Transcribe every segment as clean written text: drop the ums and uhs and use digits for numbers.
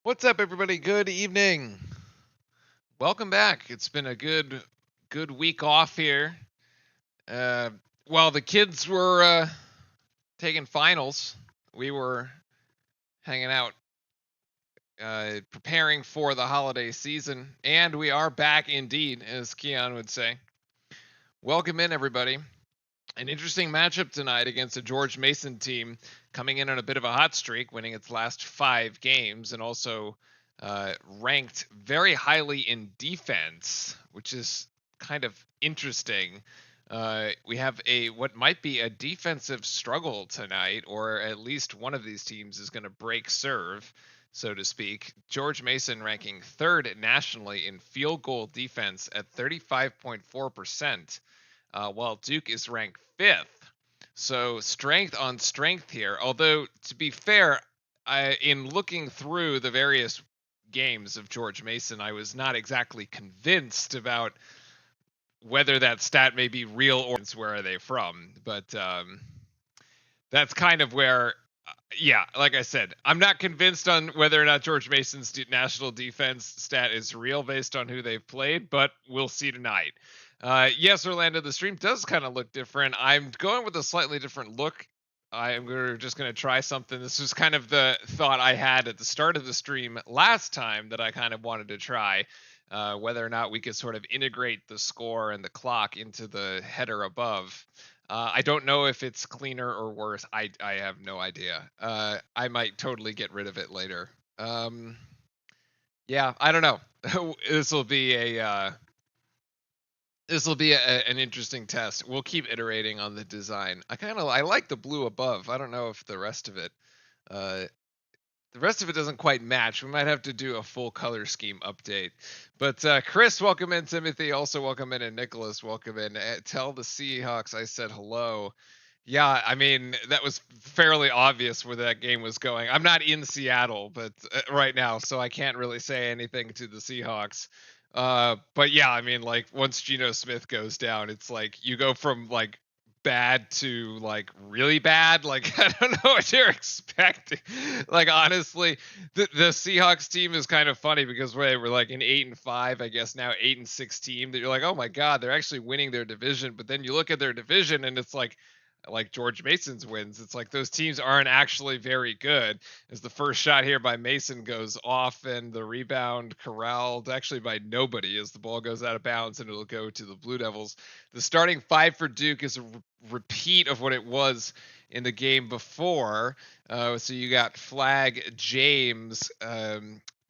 What's up, everybody? Good evening. Welcome back. It's been a good week off here. Uh, while the kids were taking finals, we were hanging out, preparing for the holiday season, and we are back indeed, as Keon would say. Welcome in, everybody. An interesting matchup tonight against a George Mason team coming in on a bit of a hot streak, winning its last 5 games, and also ranked very highly in defense, which is kind of interesting. We have what might be a defensive struggle tonight, or at least one of these teams is going to break serve, so to speak. George Mason ranking 3rd nationally in field goal defense at 35.4%. While Duke is ranked 5th. So strength on strength here. Although, to be fair, in looking through the various games of George Mason, I was not exactly convinced about whether that stat may be real or where are they from. But that's kind of where, yeah, like I said, I'm not convinced on whether or not George Mason's national defense stat is real based on who they've played, but we'll see tonight. Yes, Orlando, the stream does kind of look different. I'm going with a slightly different look. Just going to try something. This was kind of the thought I had at the start of the stream last time that I kind of wanted to try, whether or not we could sort of integrate the score and the clock into the header above. I don't know if it's cleaner or worse. I have no idea. I might totally get rid of it later. Yeah, I don't know. This will be an interesting test. We'll keep iterating on the design. I like the blue above. I don't know if the rest of it doesn't quite match. We might have to do a full color scheme update. But Chris, welcome in. Timothy, also welcome in. And Nicholas, welcome in. Tell the Seahawks I said hello. Yeah, I mean, that was fairly obvious where that game was going. I'm not in Seattle, but right now, so I can't really say anything to the Seahawks. But yeah, I mean, like once Geno Smith goes down, it's like you go from like bad to like really bad. Like I don't know what you're expecting. Like honestly, the Seahawks team is kind of funny because they were like an 8-5, I guess now 8-6 team that you're like, oh my god, they're actually winning their division. But then you look at their division and it's like George Mason's wins, it's like those teams aren't actually very good. As the first shot here by Mason goes off and the rebound corralled actually by nobody as the ball goes out of bounds and it'll go to the Blue Devils. The starting 5 for Duke is a repeat of what it was in the game before. So you got Flag, James,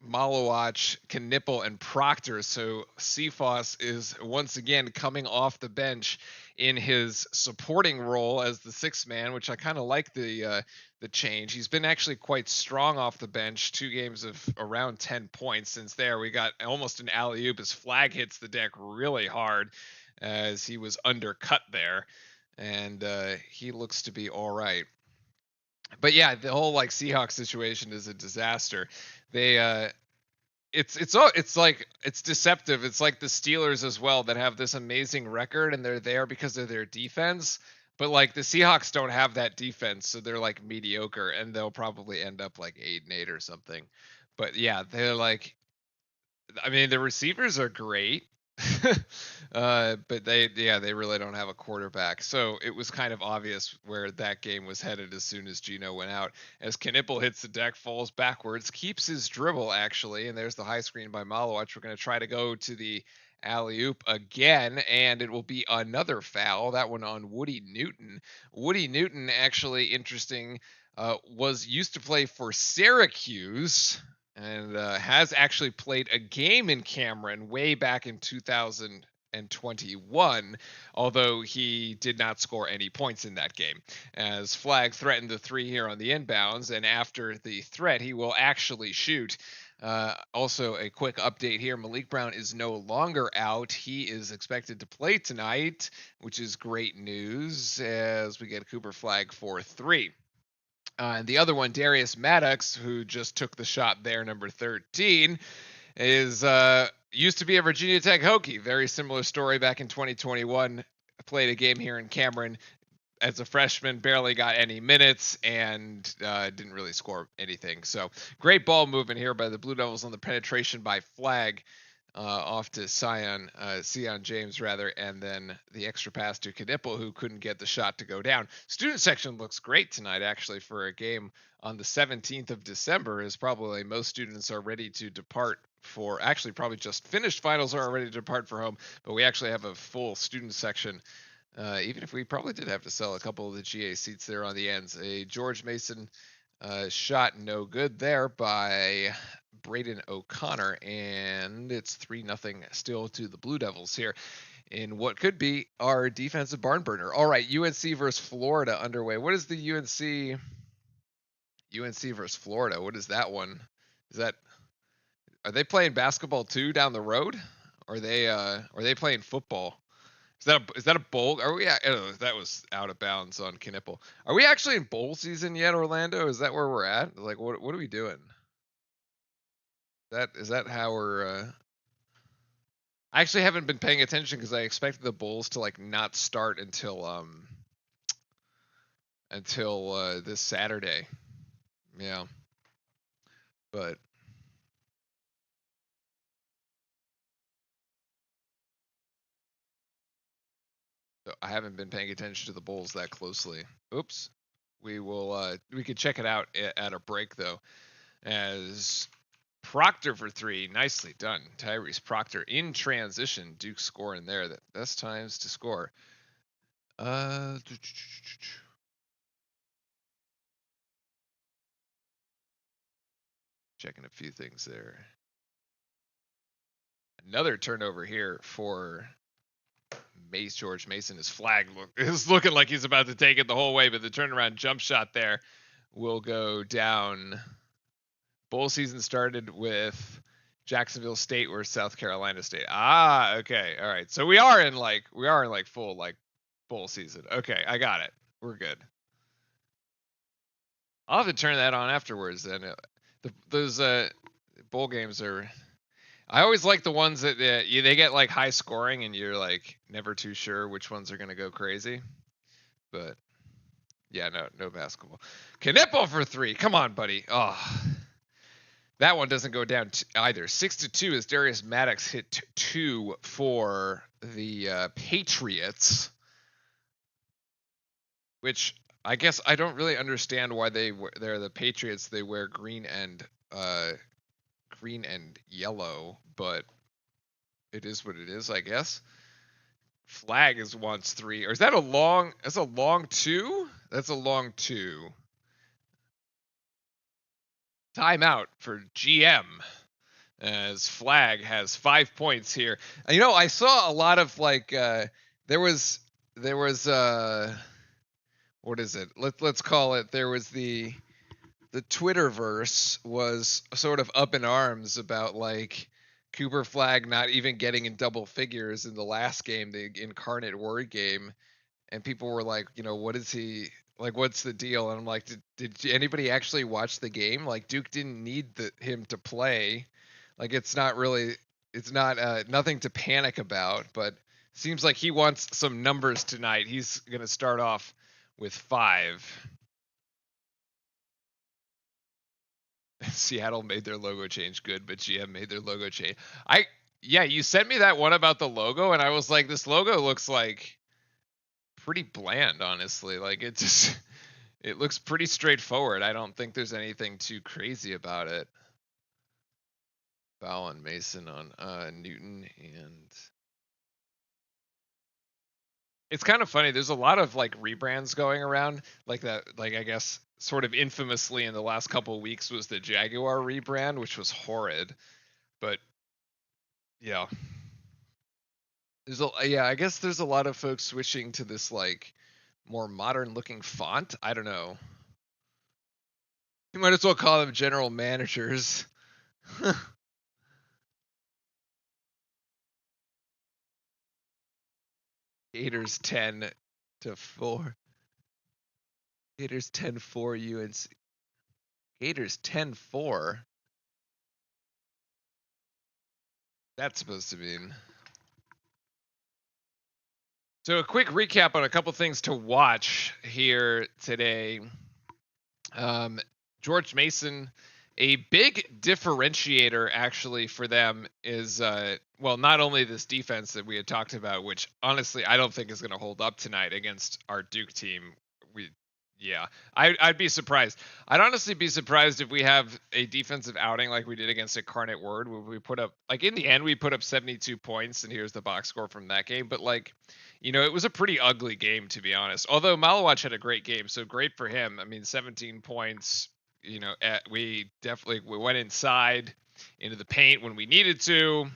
Malowach, Knipple, and Proctor. So Cephas is once again coming off the bench in his supporting role as the 6th man, which I kind of like the change. He's been actually quite strong off the bench. 2 games of around 10 points since there. We got almost an alley-oop as Flag hits the deck really hard as he was undercut there, and he looks to be all right. But yeah, the whole like Seahawks situation is a disaster. They it's like it's deceptive. It's like the Steelers as well that have this amazing record and they're there because of their defense. But like the Seahawks don't have that defense, so they're like mediocre and they'll probably end up like 8-8 or something. But yeah, they're like, I mean, the receivers are great. But they really don't have a quarterback. So it was kind of obvious where that game was headed as soon as Geno went out. As Knipple hits the deck, falls backwards, keeps his dribble actually, and there's the high screen by Malowach. We're going to try to go to the alley-oop again, and it will be another foul. That one on Woody Newton. Woody Newton, actually interesting, was used to play for Syracuse and has actually played a game in Cameron way back in 2021, although he did not score any points in that game. As Flag threatened the 3 here on the inbounds, and after the threat, he will actually shoot. Also, a quick update here. Malik Brown is no longer out. He is expected to play tonight, which is great news as we get Cooper Flag for 3. And the other one, Darius Maddox, who just took the shot there, number 13, is used to be a Virginia Tech Hokie. Very similar story back in 2021. Played a game here in Cameron. as a freshman, barely got any minutes and didn't really score anything. So great ball movement here by the Blue Devils on the penetration by Flag. Off to Sion James rather, and then the extra pass to Knipple, who couldn't get the shot to go down. Student section looks great tonight, actually, for a game on the 17th of December. Is probably most students are ready to depart for, actually probably just finished finals are ready to depart for home, but we actually have a full student section. Even if we probably did have to sell a couple of the GA seats there on the ends. A George Mason shot no good there by Braden O'Connor, and it's 3-0 still to the Blue Devils here in what could be our defensive barn burner. All right, UNC versus Florida underway. What is the UNC versus Florida? What is that one? Are they playing basketball too down the road? Or are they playing football? Is that a bowl? Are we? Oh, that was out of bounds on Knipple. Are we actually in bowl season yet, Orlando? Is that where we're at? Like, what are we doing? Is that how we're? I actually haven't been paying attention because I expected the bowls to like not start until this Saturday. Yeah, but so I haven't been paying attention to the bowls that closely. Oops. We could check it out at a break though, as Proctor for 3, nicely done. Tyrese Proctor in transition. Duke scoring there. Best times to score. Checking a few things there. Another turnover here for George Mason. His flag is looking like he's about to take it the whole way, but the turnaround jump shot there will go down. Bowl season started with Jacksonville State or South Carolina State. Okay. All right. So we are in full like bowl season. Okay, I got it. We're good. I'll have to turn that on afterwards then. Those bowl games are, I always like the ones that they get like high scoring and you're like never too sure which ones are going to go crazy. But yeah, no basketball. Knipple for 3. Come on, buddy. Oh. That one doesn't go down either. 6-2 as Darius Maddox hit 2 for the Patriots, which I guess I don't really understand why they're the Patriots. They wear green and yellow, but it is what it is, I guess. Flag wants 3, or is that a long? That's a long 2. That's a long 2. Timeout for GM, as Flag has 5 points here. I saw a lot of like there was what is it? Let's call it, there was the Twitterverse was sort of up in arms about like Cooper Flag not even getting in double figures in the last game, the Incarnate Word game, and people were like, what is he like? What's the deal? And I'm like, did anybody actually watch the game? Like Duke didn't need him to play. Like it's not nothing to panic about. But seems like he wants some numbers tonight. He's gonna start off with 5. Seattle made their logo change good, but GM made their logo change. Yeah, you sent me that one about the logo, and I was like, this logo looks like pretty bland, honestly. Like it looks pretty straightforward. I don't think there's anything too crazy about it. Bow and Mason on Newton, and it's kind of funny. There's a lot of like rebrands going around, like that. Like I guess sort of infamously in the last couple of weeks was the Jaguar rebrand, which was horrid. But yeah, I guess there's a lot of folks switching to this like more modern looking font. I don't know. You might as well call them general managers. Gators 10-4. Gators 10-4 UNC. Gators 10-4. That's supposed to mean So a quick recap on a couple things to watch here today. George Mason, a big differentiator actually for them is well, not only this defense that we had talked about, which honestly I don't think is going to hold up tonight against our Duke team. We Yeah, I'd be surprised. I'd honestly be surprised if we have a defensive outing like we did against Incarnate Word, where we put up, like, in the end we put up 72 points, and here's the box score from that game. But like, it was a pretty ugly game, to be honest. Although Malawach had a great game, so great for him. I mean, 17 points. We definitely went inside into the paint when we needed to,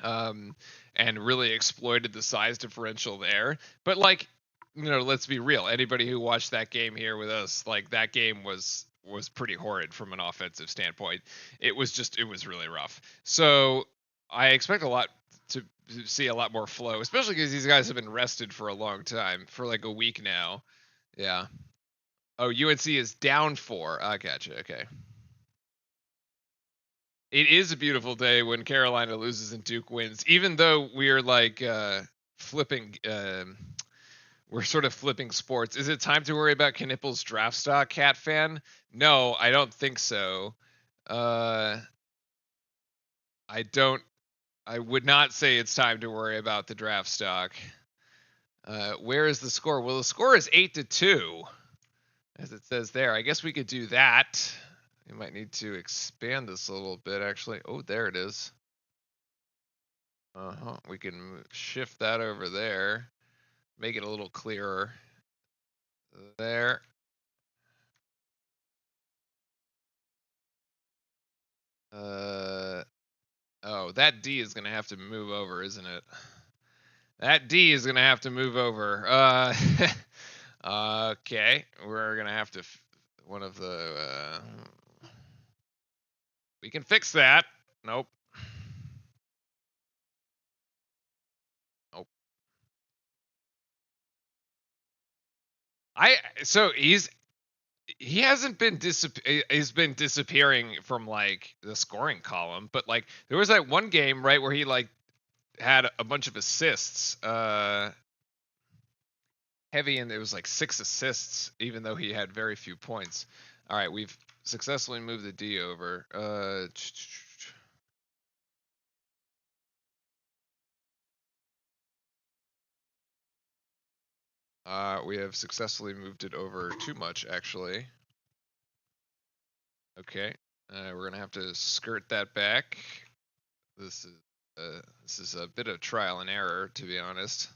um, and really exploited the size differential there. But like, let's be real. Anybody who watched that game here with us, like, that game was pretty horrid from an offensive standpoint. It was really rough. So I expect to see a lot more flow, especially because these guys have been rested for a long time, for like a week now. Yeah. Oh, UNC is down 4. I gotcha. Okay. It is a beautiful day when Carolina loses and Duke wins, even though we're like flipping. We're sort of flipping sports. Is it time to worry about Knippel's draft stock, Cat fan? No, I don't think so. I don't. I would not say it's time to worry about the draft stock. Where is the score? Well, the score is 8-2, as it says there. I guess we could do that. We might need to expand this a little bit, actually. Oh, there it is. We can shift that over there. Make it a little clearer. There. Oh, that D is going to have to move over, isn't it? That D is going to have to move over. Okay. We're going to have to, one of the, we can fix that. Nope. Nope. So he hasn't been he's been disappearing from like the scoring column, but like there was that one game, right, where he like had a bunch of assists, heavy, and it was like 6 assists, even though he had very few points. All right, we've successfully moved the D over. We have successfully moved it over too much, actually. Okay, we're gonna have to skirt that back. This is a bit of trial and error, to be honest.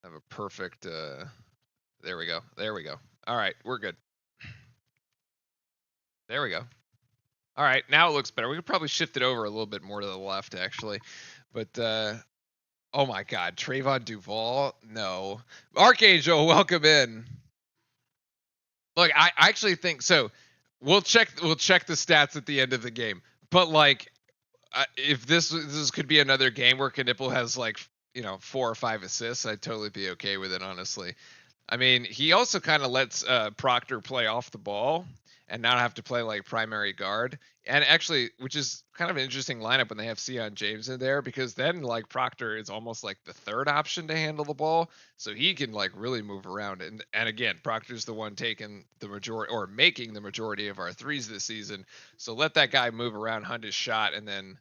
Have a perfect. There we go. There we go. All right, we're good. There we go. All right, now it looks better. We could probably shift it over a little bit more to the left, actually. But oh my God, Trayvon Duval? No, Archangel, welcome in. Look, I actually think so. We'll check the stats at the end of the game. But like, if this could be another game where Knippel has like 4 or 5 assists, I'd totally be okay with it, honestly. I mean, he also kind of lets Proctor play off the ball and not have to play like primary guard. And actually, which is kind of an interesting lineup when they have Sion James in there, because then like Proctor is almost like the third option to handle the ball, so he can like really move around. And again, Proctor's the one taking the majority or making the majority of our threes this season. So let that guy move around, hunt his shot, and then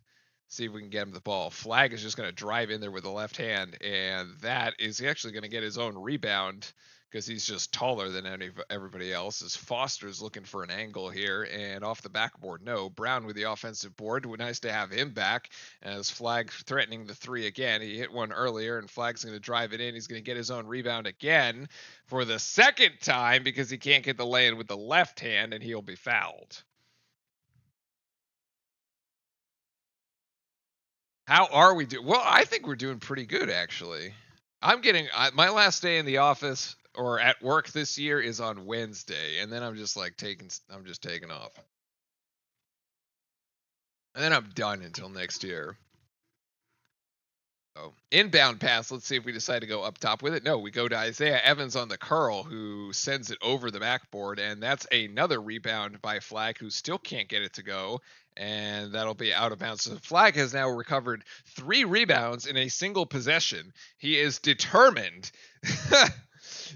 see if we can get him the ball. Flag is just going to drive in there with the left hand, and that is actually going to get his own rebound because he's just taller than everybody else. As Foster's looking for an angle here, and off the backboard, no. Brown with the offensive board. Nice to have him back. As Flag threatening the 3 again. He hit one earlier, and Flag's going to drive it in. He's going to get his own rebound again for the second time because he can't get the lay-in with the left hand, and he'll be fouled. How are we doing? Well, I think we're doing pretty good, actually. I'm getting my last day in the office or at work this year is on Wednesday, and then I'm just taking off, and then I'm done until next year. Oh, inbound pass. Let's see if we decide to go up top with it. No, we go to Isaiah Evans on the curl, who sends it over the backboard, and that's another rebound by Flag, who still can't get it to go, and that'll be out of bounds. So Flag has now recovered 3 rebounds in a single possession. He is determined.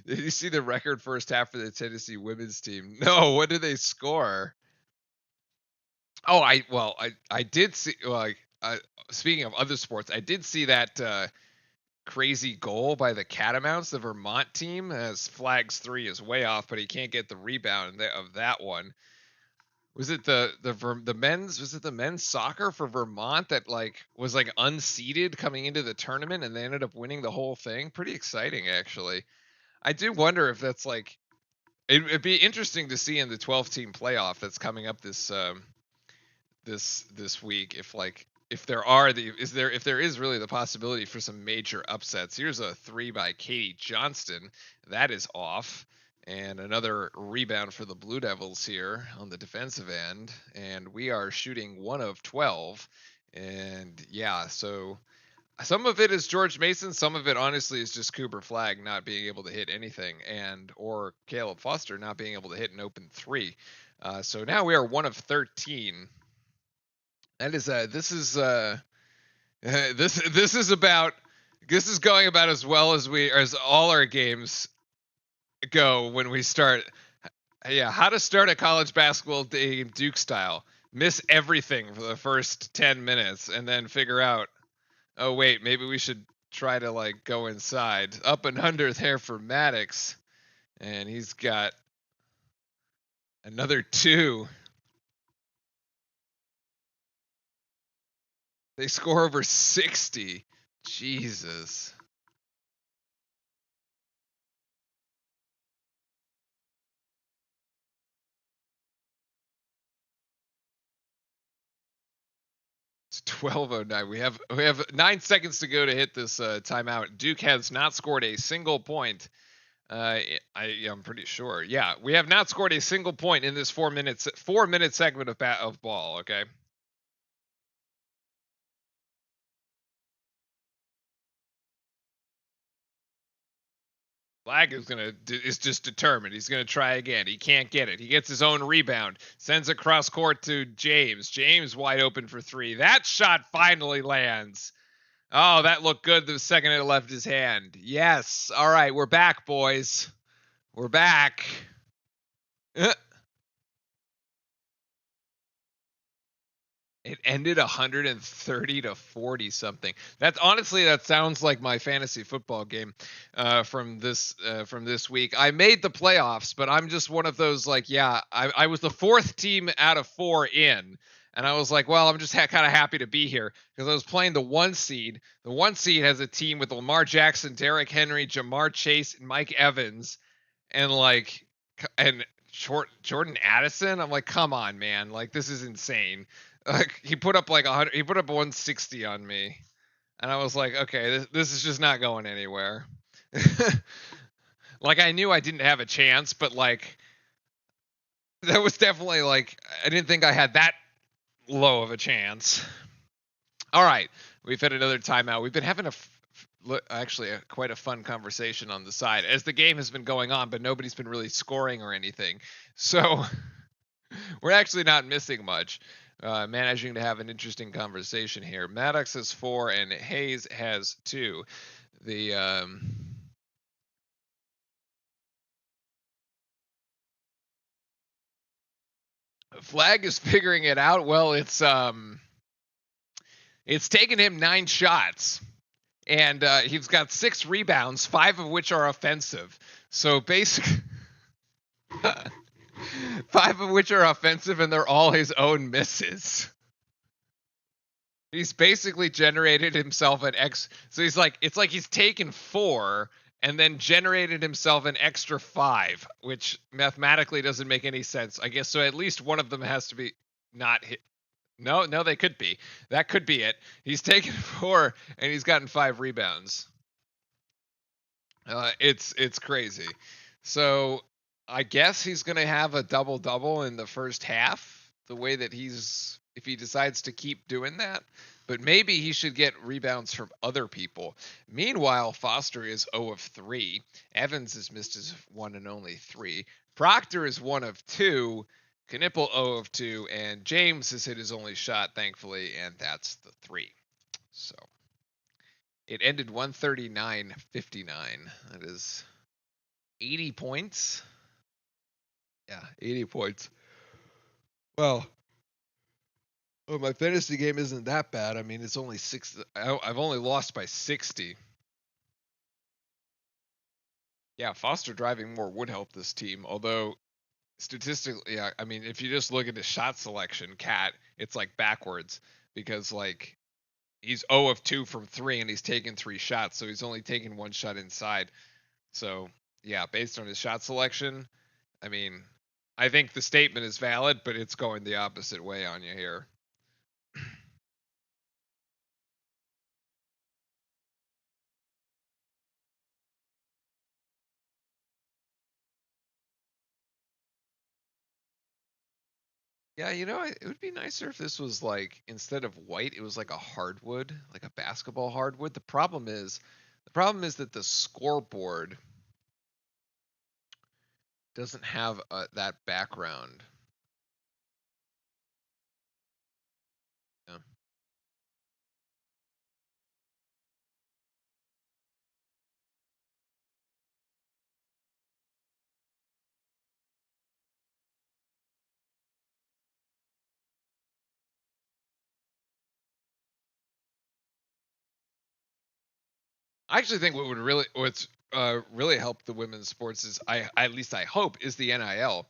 Did you see the record first half for the Tennessee women's team? No, what did they score? Oh, I did see. Well, speaking of other sports, I did see that crazy goal by the Catamounts, the Vermont team. As Flag's 3 is way off, but he can't get the rebound of that one. Was it the men's? Was it the men's soccer for Vermont that was unseeded coming into the tournament, and they ended up winning the whole thing? Pretty exciting, actually. I do wonder if that's it'd be interesting to see in the 12-team playoff that's coming up this week if there is really the possibility for some major upsets. Here's a 3 by Katie Johnston. That is off. And another rebound for the Blue Devils here on the defensive end. And we are shooting 1 of 12. And yeah, so some of it is George Mason. Some of it honestly is just Cooper Flag not being able to hit anything, or Caleb Foster not being able to hit an open 3. So now we are 1 of 13. That is this is this is going about as well as all our games go when we start. Yeah, how to start a college basketball game Duke style. Miss everything for the first 10 minutes and then figure out, oh wait, maybe we should try to go inside. Up and under there for Maddox. And he's got another 2. They score over 60. Jesus. It's 12:09. We have 9 seconds to go to hit this timeout. Duke has not scored a single point. I'm pretty sure. Yeah, we have not scored a single point in this 4-minute segment of ball. Okay. Flag is just determined. He's gonna try again. He can't get it. He gets his own rebound. Sends it cross court to James. James wide open for 3. That shot finally lands. Oh, that looked good the second it left his hand. Yes. All right, we're back, boys. We're back. It ended 130 to 40 something. That sounds like my fantasy football game from this week. I made the playoffs, but I'm just one of those I was the 4th team out of 4 in, and I was like, well, I'm just kind of happy to be here because I was playing the 1 seed. The 1 seed has a team with Lamar Jackson, Derrick Henry, Jamar Chase, and Mike Evans, and Jordan Addison. I'm like, come on, man, this is insane. He put up 100. He put up 160 on me, and I was like, okay, this is just not going anywhere. I knew I didn't have a chance, but that was definitely I didn't think I had that low of a chance. All right, we've had another timeout. We've been having quite a fun conversation on the side as the game has been going on, but nobody's been really scoring or anything. So we're actually not missing much. Managing to have an interesting conversation here. Maddox has 4 and Hayes has 2. The Flag is figuring it out. Well, it's taken him 9 shots, and he's got 6 rebounds, 5 of which are offensive. So basically. 5 of which are offensive, and they're all his own misses. He's basically generated himself an so it's like he's taken 4 and then generated himself an extra 5, which mathematically doesn't make any sense. I guess so at least one of them has to be not hit. No, they could be. That could be it. He's taken 4 and he's gotten 5 rebounds. It's crazy. So I guess he's going to have a double-double in the first half, the way that he's if he decides to keep doing that. But maybe he should get rebounds from other people. Meanwhile, Foster is 0 of 3. Evans has missed his one and only 3. Proctor is 1 of 2. Knipple 0 of 2. And James has hit his only shot, thankfully, and that's the 3. So it ended 139-59. That is 80 points. Yeah, 80 points. Well, my fantasy game isn't that bad. I mean, it's only 6. I've only lost by 60. Yeah, Foster driving more would help this team. Although statistically, yeah, I mean, if you just look at the shot selection, Cat, it's like backwards because like he's 0 of 2 from 3 and he's taken 3 shots, so he's only taken 1 shot inside. So yeah, based on his shot selection, I mean, I think the statement is valid, but it's going the opposite way on you here. Yeah, it would be nicer if this was like instead of white, it was like a hardwood, like a basketball hardwood. The problem is that the scoreboard doesn't have that background. Yeah. I actually think what's really helped the women's sports is at least I hope is the NIL.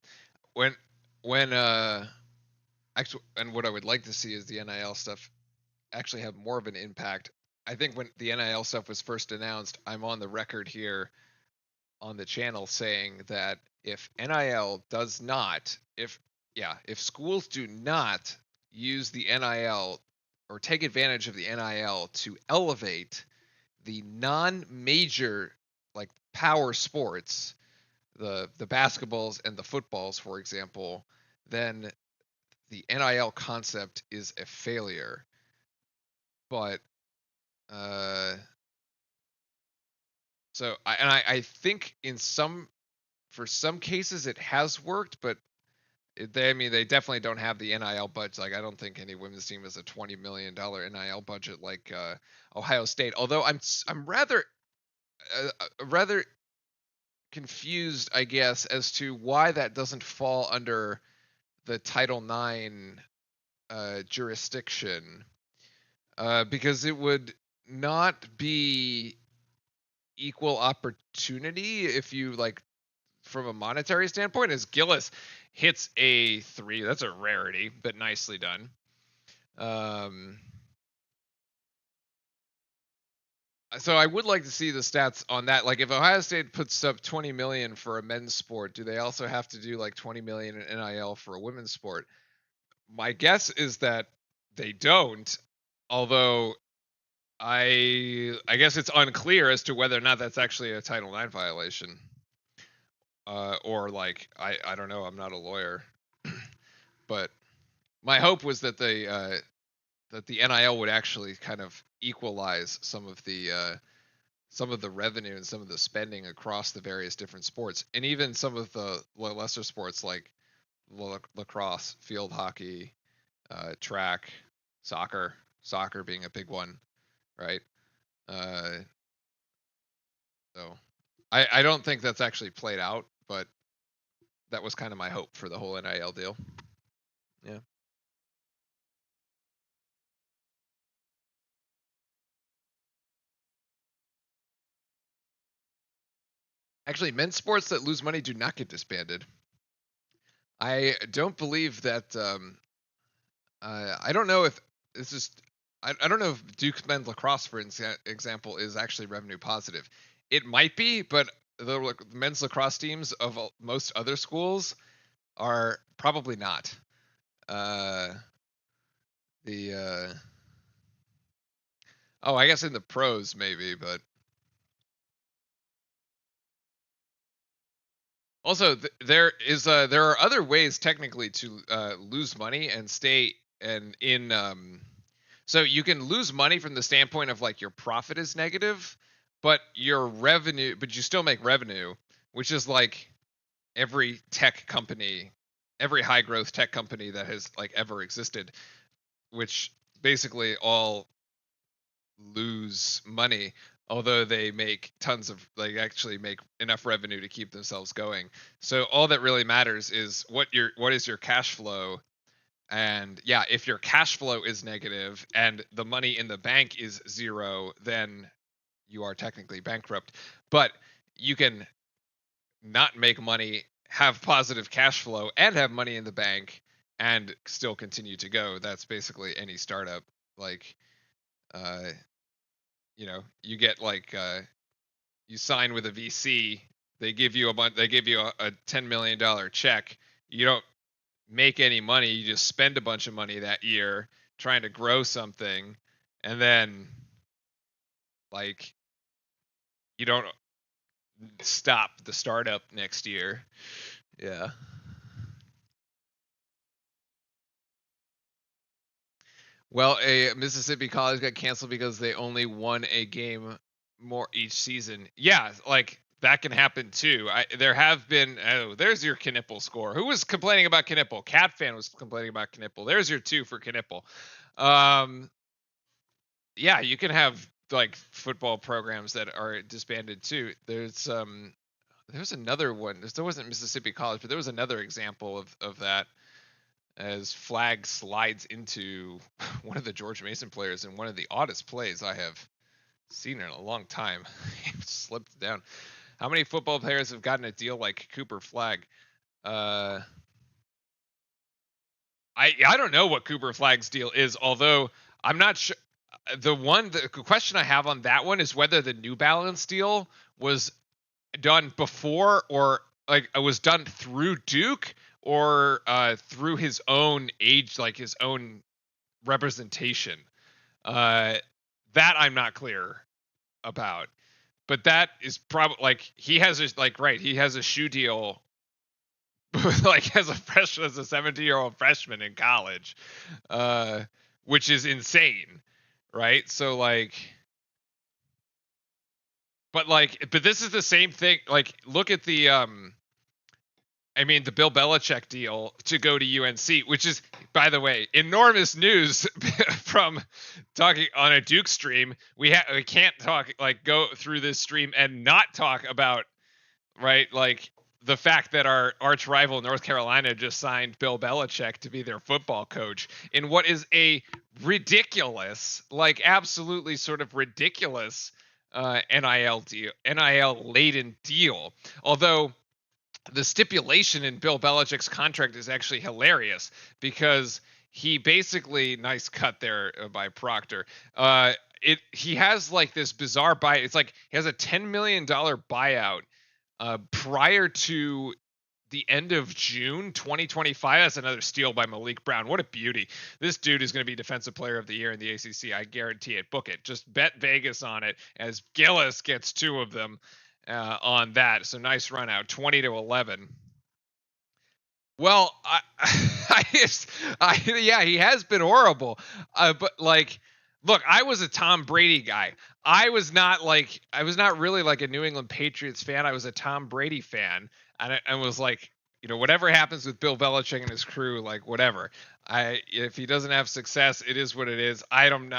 When when actually, and what I would like to see is the NIL stuff actually have more of an impact. I think when the NIL stuff was first announced, I'm on the record here on the channel saying that if NIL does not, if schools do not use the NIL or take advantage of the NIL to elevate the non-major like power sports, the basketballs and the footballs, for example, then the NIL concept is a failure. But I think for some cases it has worked, but I mean, they definitely don't have the NIL budget. Like, I don't think any women's team has a $20 million NIL budget like Ohio State. Although I'm rather confused, I guess, as to why that doesn't fall under the Title IX jurisdiction, because it would not be equal opportunity if you like from a monetary standpoint. As Gillis hits a 3, that's a rarity, but nicely done. So I would like to see the stats on that. Like if Ohio State puts up 20 million for a men's sport, do they also have to do like 20 million in NIL for a women's sport? My guess is that they don't. Although I guess it's unclear as to whether or not that's actually a Title IX violation. Or like I don't know. I'm not a lawyer, but my hope was that the NIL would actually kind of equalize some of the revenue and some of the spending across the various different sports, and even some of the lesser sports like lacrosse, field hockey, track, soccer being a big one, right? Uh, so I don't think that's actually played out, but that was kind of my hope for the whole NIL deal. Yeah. Actually, men's sports that lose money do not get disbanded. I don't believe that. I don't know if this is. I don't know if Duke's men's lacrosse, for example, is actually revenue positive. It might be, but the men's lacrosse teams of most other schools are probably not. Uh, the oh, I guess in the pros maybe, but also there are other ways technically to lose money and stay and in so you can lose money from the standpoint of like your profit is negative, but your revenue, but you still make revenue, which is like every tech company, every high growth tech company that has like ever existed, which basically all lose money, although they make tons of, like, actually make enough revenue to keep themselves going. So all that really matters is what is your cash flow. And yeah, if your cash flow is negative and the money in the bank is zero, then you are technically bankrupt. But you can not make money, have positive cash flow, and have money in the bank and still continue to go. That's basically any startup. Like, uh, you get like you sign with a VC, they give you a $10 million check. You don't make any money, you just spend a bunch of money that year trying to grow something, and then like you don't stop the startup next year. Yeah. Well, a Mississippi college got canceled because they only won a game more each season. Yeah, like that can happen too. There have been. Oh, there's your Knipple score. Who was complaining about Knipple? Cat fan was complaining about Knipple. There's your two for Knipple. Um, yeah, you can have like football programs that are disbanded too. There's another one. There wasn't Mississippi College, but there was another example of that, as Flag slides into one of the George Mason players in one of the oddest plays I have seen in a long time. He slipped down. How many football players have gotten a deal like Cooper Flag? Uh, I don't know what Cooper Flag's deal is, although I'm not sure. The question I have on that one is whether the New Balance deal was done before, or like it was done through Duke, or through his own age, like his own representation. Uh, that I'm not clear about, but that is probably like he has a, like, right, he has a shoe deal like as a 17-year-old freshman in college, which is insane, right? So like, but this is the same thing. Like, look at the I mean, the Bill Belichick deal to go to UNC, which is, by the way, enormous news from talking on a Duke stream. We can't talk, like, go through this stream and not talk about, right, like the fact that our arch rival North Carolina just signed Bill Belichick to be their football coach in what is a ridiculous, like absolutely sort of ridiculous NIL laden deal. Although the stipulation in Bill Belichick's contract is actually hilarious, because he basically, nice cut there by Proctor. He has like this bizarre buy. It's like he has a $10 million buyout prior to the end of June 2025. That's another steal by Malik Brown. What a beauty. This dude is going to be Defensive Player of the Year in the ACC. I guarantee it. Book it. Just bet Vegas on it, as Gillis gets two of them on that. So nice run out, 20-11. Well, yeah, he has been horrible. But like, look, I was a Tom Brady guy. I was not really like a New England Patriots fan. I was a Tom Brady fan, and I was like, whatever happens with Bill Belichick and his crew, like whatever. If he doesn't have success, it is what it is. I don't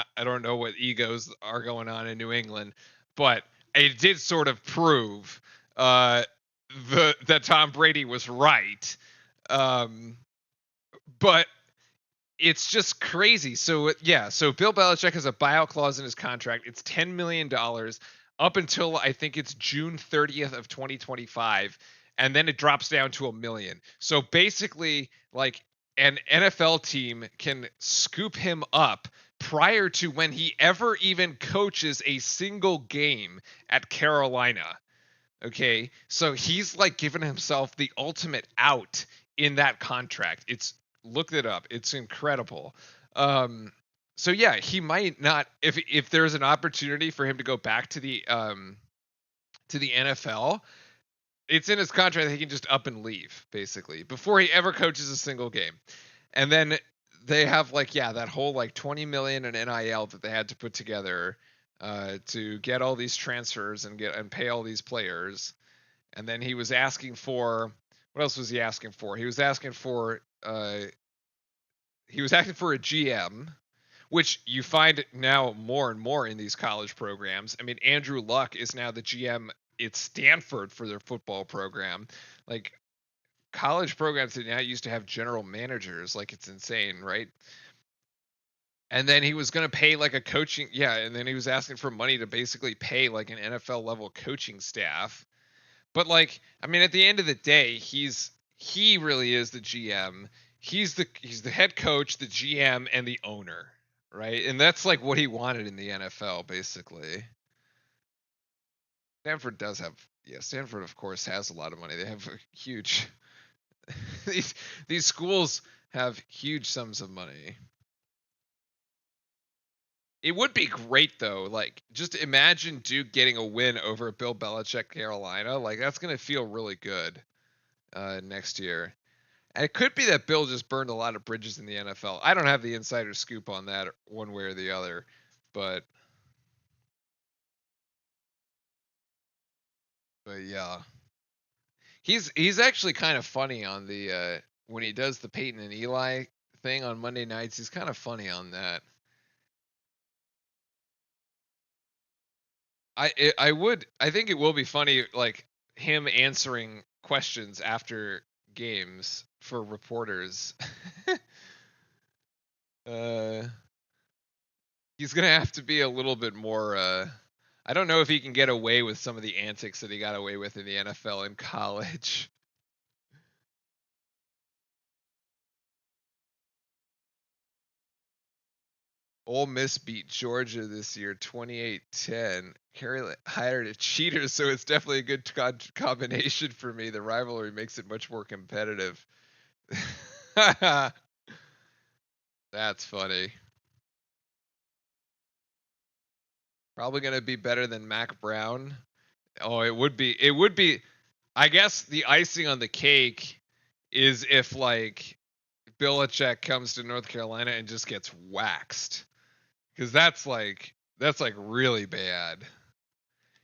know what egos are going on in New England, but it did sort of prove that Tom Brady was right. But it's just crazy. So yeah, so Bill Belichick has a buyout clause in his contract. It's $10 million up until I think it's June 30th of 2025, and then it drops down to $1 million. So basically, like, an NFL team can scoop him up prior to when he ever even coaches a single game at Carolina. Okay, so he's like giving himself the ultimate out in that contract. Look it up. It's incredible. So yeah, he might not, if there's an opportunity for him to go back to the NFL, it's in his contract that he can just up and leave basically before he ever coaches a single game. And then they have like, yeah, that whole like 20 million in NIL that they had to put together to get all these transfers and pay all these players. And then he was asking for, what else was he asking for? He was asking for a GM, which you find now more and more in these college programs. I mean, Andrew Luck is now the GM at Stanford for their football program. Like, college programs that now used to have general managers. Like, it's insane, right? And then he was going to pay like a coaching, yeah, and then he was asking for money to basically pay like an NFL level coaching staff. But like, I mean, at the end of the day, he really is the GM. He's the head coach, the GM, and the owner, right? And that's like what he wanted in the NFL, basically. Stanford does have, yeah, Stanford of course has a lot of money. They have a huge these schools have huge sums of money. It would be great though. Like, just imagine Duke getting a win over Bill Belichick Carolina. Like, that's gonna feel really good next year. And it could be that Bill just burned a lot of bridges in the NFL. I don't have the insider scoop on that one way or the other, but yeah, he's actually kind of funny on the when he does the Peyton and Eli thing on Monday nights. He's kind of funny on that. I think it will be funny, like him answering questions after games for reporters. uh, he's gonna have to be a little bit more. I don't know if he can get away with some of the antics that he got away with in the NFL in college. Ole Miss beat Georgia this year, 28-10. Carey hired a cheater, so it's definitely a good combination for me. The rivalry makes it much more competitive. That's funny. Probably going to be better than Mac Brown. Oh, it would be. It would be. I guess the icing on the cake is if like Belichick comes to North Carolina and just gets waxed, because that's like really bad.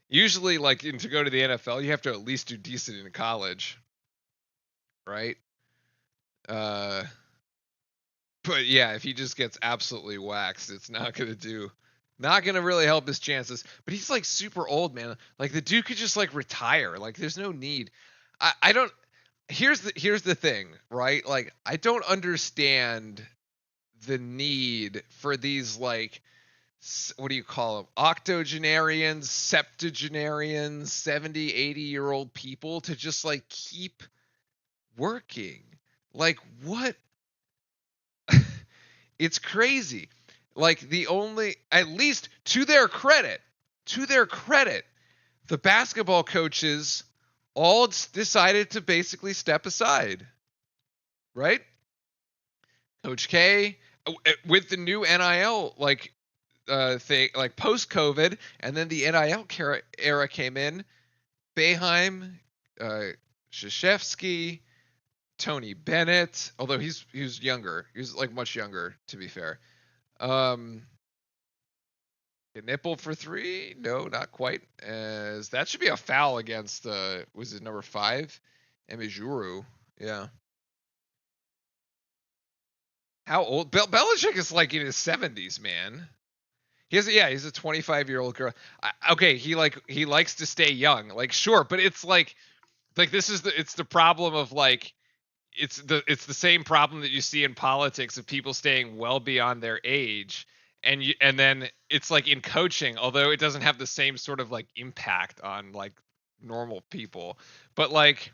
Usually, like to go to the NFL, you have to at least do decent in college, right? Uh, but yeah, if he just gets absolutely waxed, it's not gonna really help his chances. But he's like super old, man. Like the dude could just like retire. Like there's no need. I don't. Here's the thing, right? Like I don't understand the need for these like what do you call them? Octogenarians, septuagenarians, 70, 80-year-old people to just like keep working. Like what? It's crazy. Like the only, at least to their credit, the basketball coaches all decided to basically step aside, right? Coach K, with the new NIL like thing, like post COVID, and then the NIL era came in. Boeheim, uh, Krzyzewski, Tony Bennett, although he's younger, he's like much younger to be fair. Um, a nipple for three? No, not quite. As that should be a foul against was it number 5, Emijuru? Yeah. How old? Belichick is like in his 70s, man. He's a 25-year-old girl. Okay, he likes to stay young. Like sure, but it's like this is the problem of like it's the same problem that you see in politics of people staying well beyond their age, and then it's like in coaching, although it doesn't have the same sort of like impact on like normal people. But like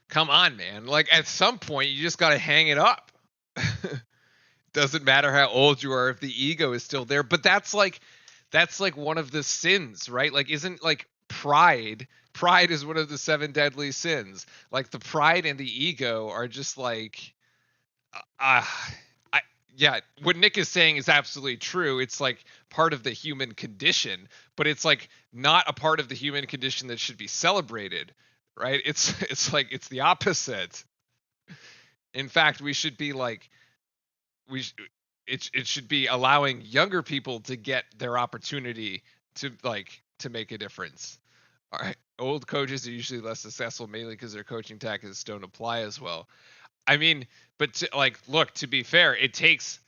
come on, man. Like at some point you just got to hang it up. Doesn't matter how old you are if the ego is still there. But that's like one of the sins, right? Like isn't like pride is one of the 7 deadly sins. Like the pride and the ego are just like uh I yeah, what Nick is saying is absolutely true. It's like part of the human condition, but it's like not a part of the human condition that should be celebrated, right? It's like it's the opposite. In fact, we should be like it should be allowing younger people to get their opportunity to make a difference. All right, old coaches are usually less successful mainly because their coaching tactics don't apply as well. I mean, but look, to be fair, it takes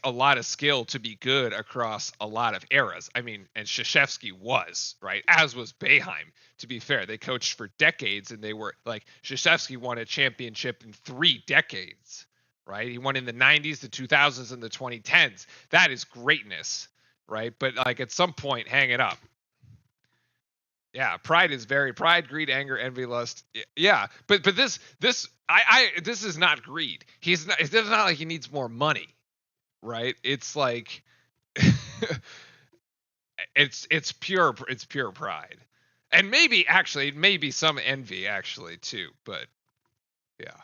a lot of skill to be good across a lot of eras. I mean, and Krzyzewski was, right? As was Boeheim. To be fair, they coached for decades, and they were like Krzyzewski won a championship in 3 decades, right? He won in the 90s, the 2000s, and the 2010s. That is greatness, right? But like at some point, hang it up. Yeah, pride, greed, anger, envy, lust. Yeah, but this is not greed. He's not. It's not like he needs more money, right? It's like it's pure pride, and maybe some envy actually too. But yeah.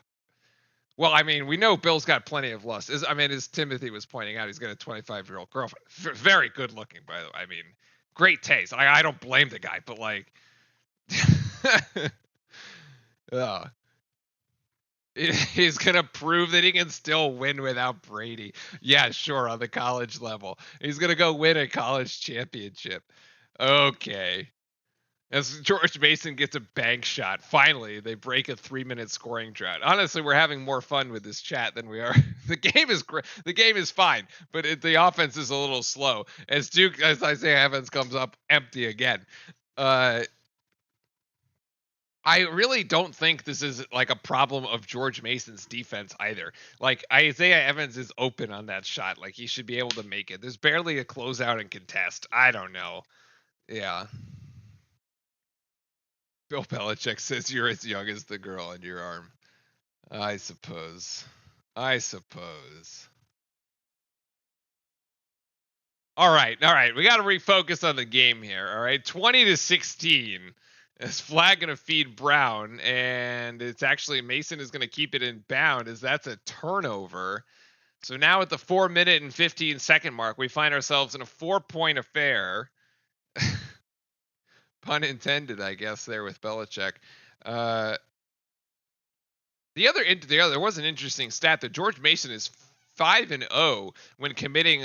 Well, I mean, we know Bill's got plenty of lust. As Timothy was pointing out, he's got a 25-year-old girlfriend, very good looking, by the way. I mean, great taste. I don't blame the guy, but like, uh, he's gonna prove that he can still win without Brady. Yeah, sure, on the college level, he's gonna go win a college championship. Okay. As George Mason gets a bank shot, finally they break a 3-minute scoring drought. Honestly, we're having more fun with this chat than we are. The game is great. The game is fine, but the offense is a little slow. As Isaiah Evans comes up empty again. I really don't think this is like a problem of George Mason's defense either. Like Isaiah Evans is open on that shot. Like he should be able to make it. There's barely a closeout and contest. I don't know. Yeah. Bill Belichick says you're as young as the girl on your arm. I suppose. I suppose. All right. We got to refocus on the game here. All right. 20-16. Is Flag going to feed Brown? And it's actually Mason is going to keep it in bound as that's a turnover. So now at the 4-minute and 15-second mark, we find ourselves in a 4-point affair. Pun intended, I guess, there with Belichick. There was an interesting stat that George Mason is 5-0 when committing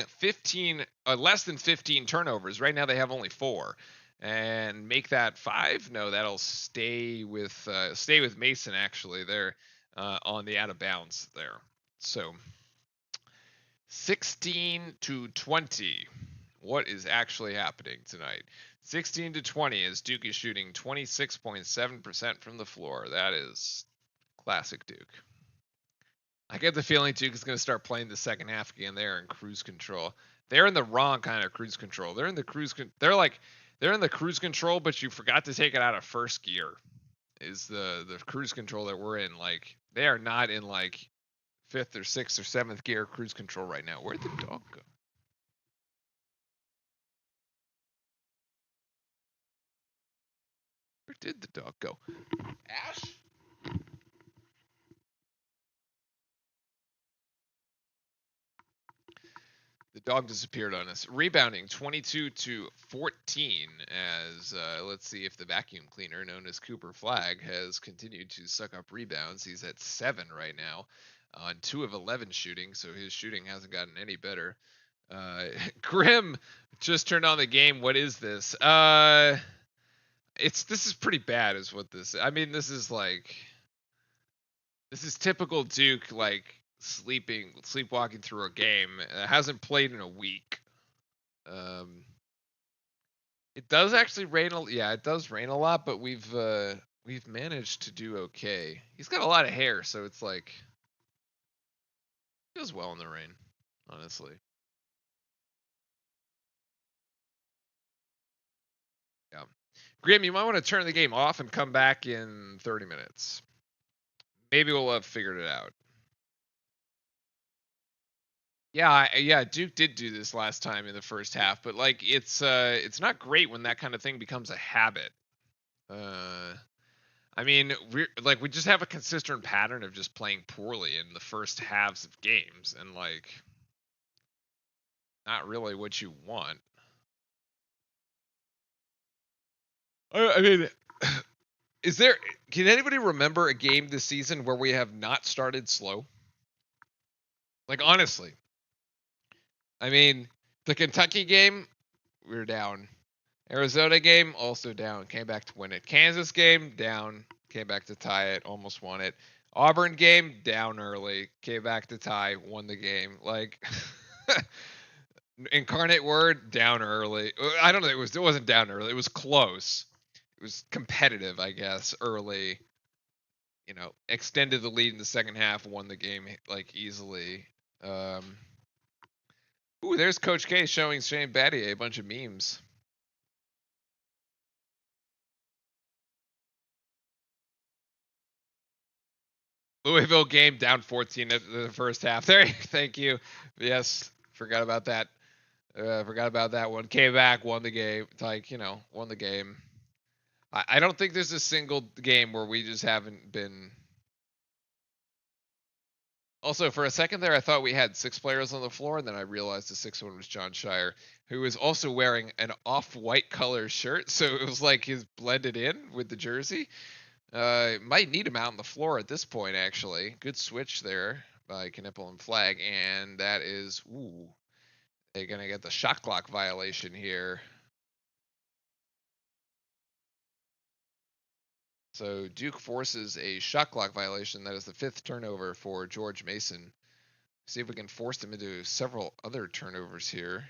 less than 15 turnovers. Right now they have only 4, and make that 5. No, that'll stay with Mason actually. They're on the out of bounds there. So 16-20. What is actually happening tonight? 16-20 as Duke is shooting 26.7% from the floor. That is classic Duke. I get the feeling Duke is going to start playing the second half again. They're in cruise control. They're in the wrong kind of cruise control. They're in the cruise control, but you forgot to take it out of first gear. Is the cruise control that we're in. Like they are not in like 5th or 6th or 7th gear cruise control right now. Where'd the dog go? Where did the dog go? Ash? The dog disappeared on us. Rebounding 22-14 as let's see if the vacuum cleaner known as Cooper Flag has continued to suck up rebounds. He's at 7 right now on 2 of 11 shooting, so his shooting hasn't gotten any better. Grim just turned on the game. What is this? This is pretty bad is what this is. I mean, this is typical Duke, like sleepwalking through a game. Hasn't played in a week. It does actually rain. It does rain a lot, but we've managed to do okay. He's got a lot of hair, so it's like he does well in the rain, honestly. Yeah. Grim, you might want to turn the game off and come back in 30 minutes. Maybe we'll have figured it out. Yeah, Duke did do this last time in the first half, but like it's not great when that kind of thing becomes a habit. I mean, we just have a consistent pattern of just playing poorly in the first halves of games, and like not really what you want. I mean, can anybody remember a game this season where we have not started slow? Like, honestly, I mean, the Kentucky game, we were down. Arizona game, also down. Came back to win it. Kansas game, down. Came back to tie it. Almost won it. Auburn game, down early. Came back to tie. Won the game. Like, Incarnate Word, down early. I don't know. It wasn't down early. It was close. It was competitive, I guess, early. Extended the lead in the second half, won the game like easily. Um, Ooh, there's Coach K showing Shane Battier a bunch of memes. Louisville game down 14 at the first half. There, thank you. Yes, forgot about that. Forgot about that one. Came back, won the game. Like, won the game. I don't think there's a single game where we just haven't been. Also, for a second there, I thought we had 6 players on the floor, and then I realized the 6th one was John Shire, who was also wearing an off-white color shirt, so it was like he's blended in with the jersey. Might need him out on the floor at this point, actually. Good switch there by Knipple and Flag, and that is, they're going to get the shot clock violation here. So Duke forces a shot clock violation. That is the 5th turnover for George Mason. See if we can force him into several other turnovers here.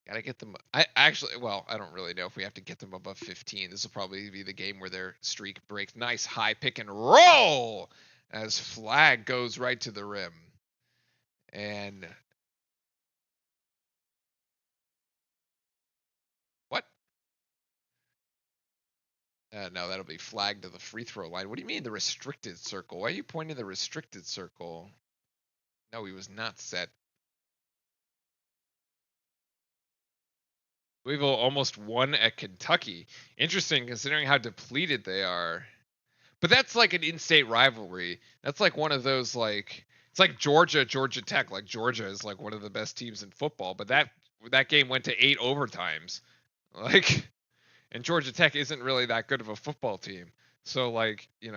Gotta get them. I don't really know if we have to get them above 15. This will probably be the game where their streak breaks. Nice high pick and roll as Flag goes right to the rim. And what? No, that'll be Flag to the free throw line. What do you mean the restricted circle? Why are you pointing the restricted circle? No, he was not set. Louisville almost won at Kentucky. Interesting considering how depleted they are. But that's like an in-state rivalry. That's like one of those it's like Georgia Tech. Like Georgia is like one of the best teams in football, but that game went to 8 overtimes. Like, and Georgia Tech isn't really that good of a football team. So like, you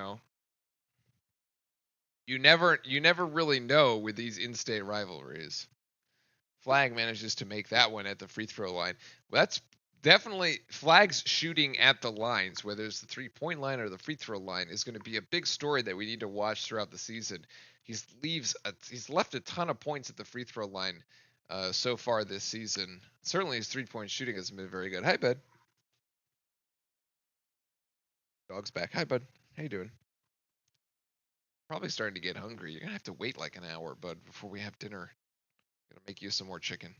never really know with these in-state rivalries. Flag manages to make that one at the free throw line. Well, that's definitely Flag's shooting at the lines, whether it's the 3-point line or the free throw line, is going to be a big story that we need to watch throughout the season. He's left a ton of points at the free throw line so far this season. Certainly his 3-point shooting hasn't been very good. Hi, bud. Dog's back. Hi, bud. How you doing? Probably starting to get hungry. You're gonna have to wait like an hour, bud, before we have dinner. Gonna make you some more chicken.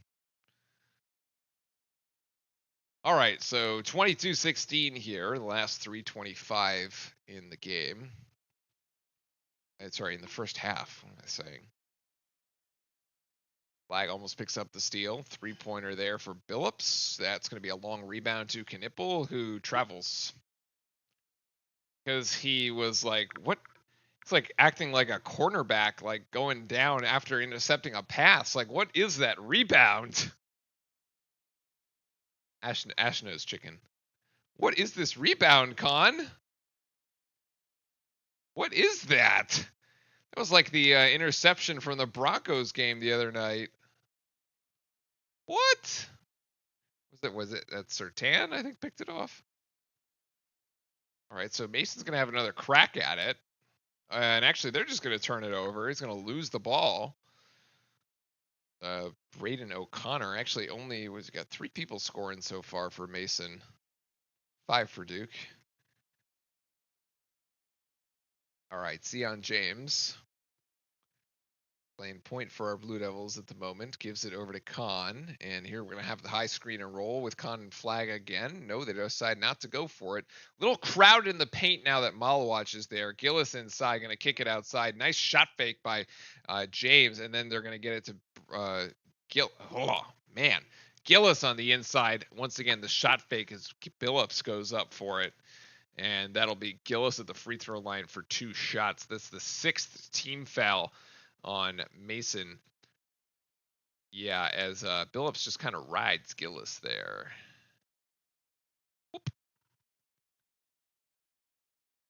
All right, so 22-16 here, the last 3:25 in the game. Sorry, in the first half, what am I saying? Flag almost picks up the steal. 3-pointer there for Billups. That's going to be a long rebound to Knipple, who travels. Because he was like, what? It's like acting like a cornerback, like going down after intercepting a pass. Like, what is that rebound? Ashno's chicken. What is this rebound, Con? What is that? That was like the interception from the Broncos game the other night. What? Was it that Sertan, I think, picked it off? All right, so Mason's going to have another crack at it. And actually, they're just going to turn it over. He's going to lose the ball. Braden O'Connor actually was got 3 people scoring so far for Mason. 5 for Duke. All right, Sion James. Playing point for our Blue Devils at the moment. Gives it over to Khan. And here we're going to have the high screen and roll with Khan and Flag again. No, they decide not to go for it. Little crowd in the paint now that Malawatch is there. Gillis inside, going to kick it outside. Nice shot fake by James. And then they're going to get it to oh, man. Gillis on the inside. Once again, the shot fake as Billups goes up for it. And that'll be Gillis at the free throw line for 2 shots. That's the 6th team foul on Mason. Yeah, as Billups just kind of rides Gillis there. Whoop.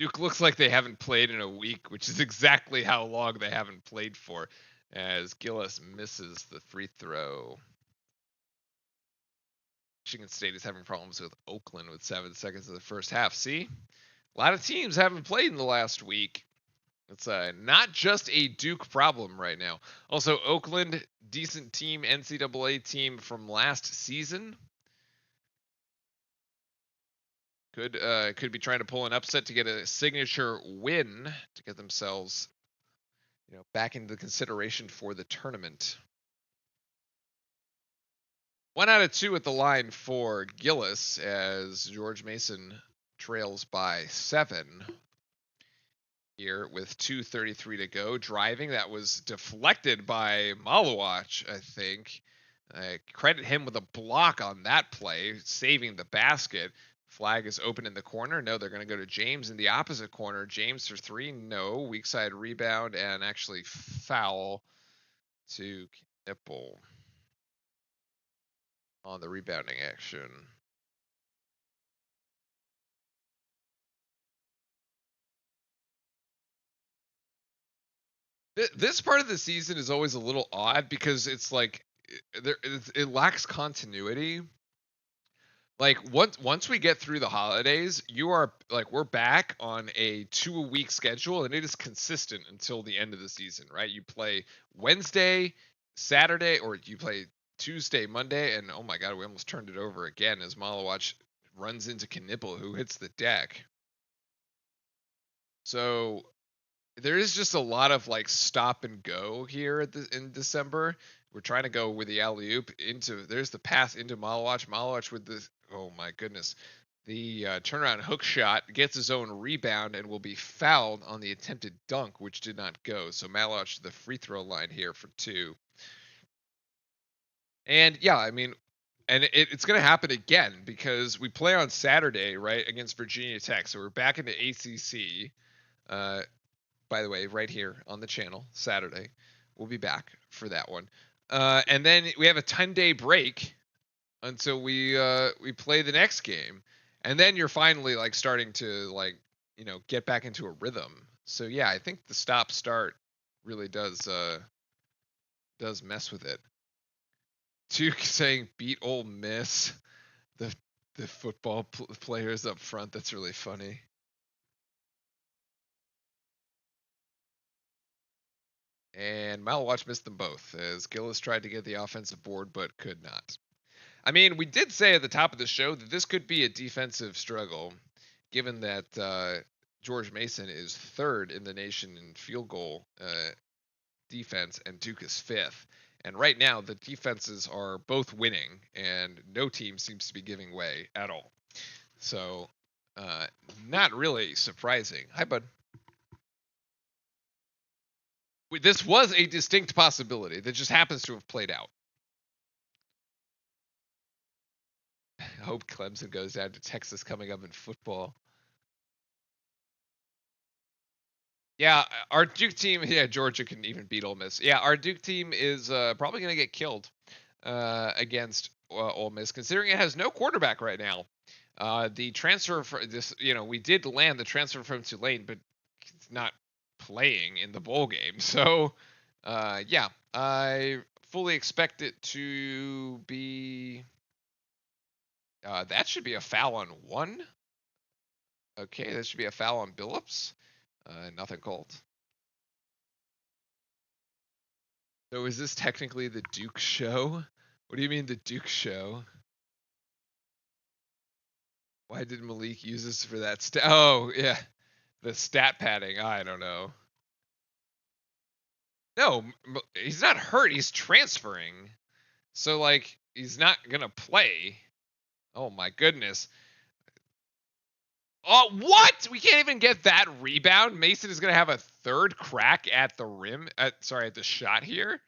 Duke looks like they haven't played in a week, which is exactly how long they haven't played for, as Gillis misses the free throw. Michigan State is having problems with Oakland with 7 seconds in the first half. See? A lot of teams haven't played in the last week. It's not just a Duke problem right now. Also, Oakland, decent team, NCAA team from last season. Could be trying to pull an upset to get a signature win to get themselves, back into the consideration for the tournament. 1 out of 2 at the line for Gillis as George Mason trails by 7 here with 2:33 to go. Driving, that was deflected by Malawach, I think. Credit him with a block on that play, saving the basket. Flag is open in the corner. No, they're going to go to James in the opposite corner. James for 3. No. Weak side rebound and actually foul to Knipple on the rebounding action. This part of the season is always a little odd because it's like it lacks continuity. Like once we get through the holidays, we're back on a 2-a-week schedule, and it is consistent until the end of the season, right? You play Wednesday, Saturday, or you play Tuesday, Monday, and oh my god, we almost turned it over again as Malawach runs into Knipple, who hits the deck. So there is just a lot of like stop and go here in December. We're trying to go with the alley oop there's the pass into Malawach. Malawach with the, oh my goodness, the turnaround hook shot, gets his own rebound and will be fouled on the attempted dunk, which did not go. So Malawach to the free throw line here for 2. And yeah, I mean, and it's going to happen again because we play on Saturday, right, against Virginia Tech. So we're back into ACC. By the way, right here on the channel, Saturday. We'll be back for that one. And then we have a 10-day break until we play the next game. And then you're finally like starting to get back into a rhythm. So yeah, I think the stop start really does mess with it. Duke saying beat Ole Miss. The football players up front, that's really funny. And Malawach missed them both as Gillis tried to get the offensive board but could not. I mean, we did say at the top of the show that this could be a defensive struggle, given that George Mason is 3rd in the nation in field goal defense and Duke is 5th. And right now, the defenses are both winning, and no team seems to be giving way at all. So, not really surprising. Hi, bud. This was a distinct possibility that just happens to have played out. I hope Clemson goes down to Texas coming up in football. Yeah, our Duke team, yeah, Georgia can even beat Ole Miss. Yeah, our Duke team is probably going to get killed against Ole Miss, considering it has no quarterback right now. The transfer for this, we did land the transfer from Tulane, but it's not playing in the bowl game. So, yeah, I fully expect it to be. That should be a foul on 1. Okay, that should be a foul on Billups. Nothing called. So is this technically the Duke show? What do you mean the Duke show? Why did Malik use this for that oh, yeah. The stat padding. I don't know. No, he's not hurt. He's transferring. So, like, he's not going to play. Oh, my goodness. Oh, what? We can't even get that rebound. Mason is going to have a 3rd crack at the rim. At the shot here.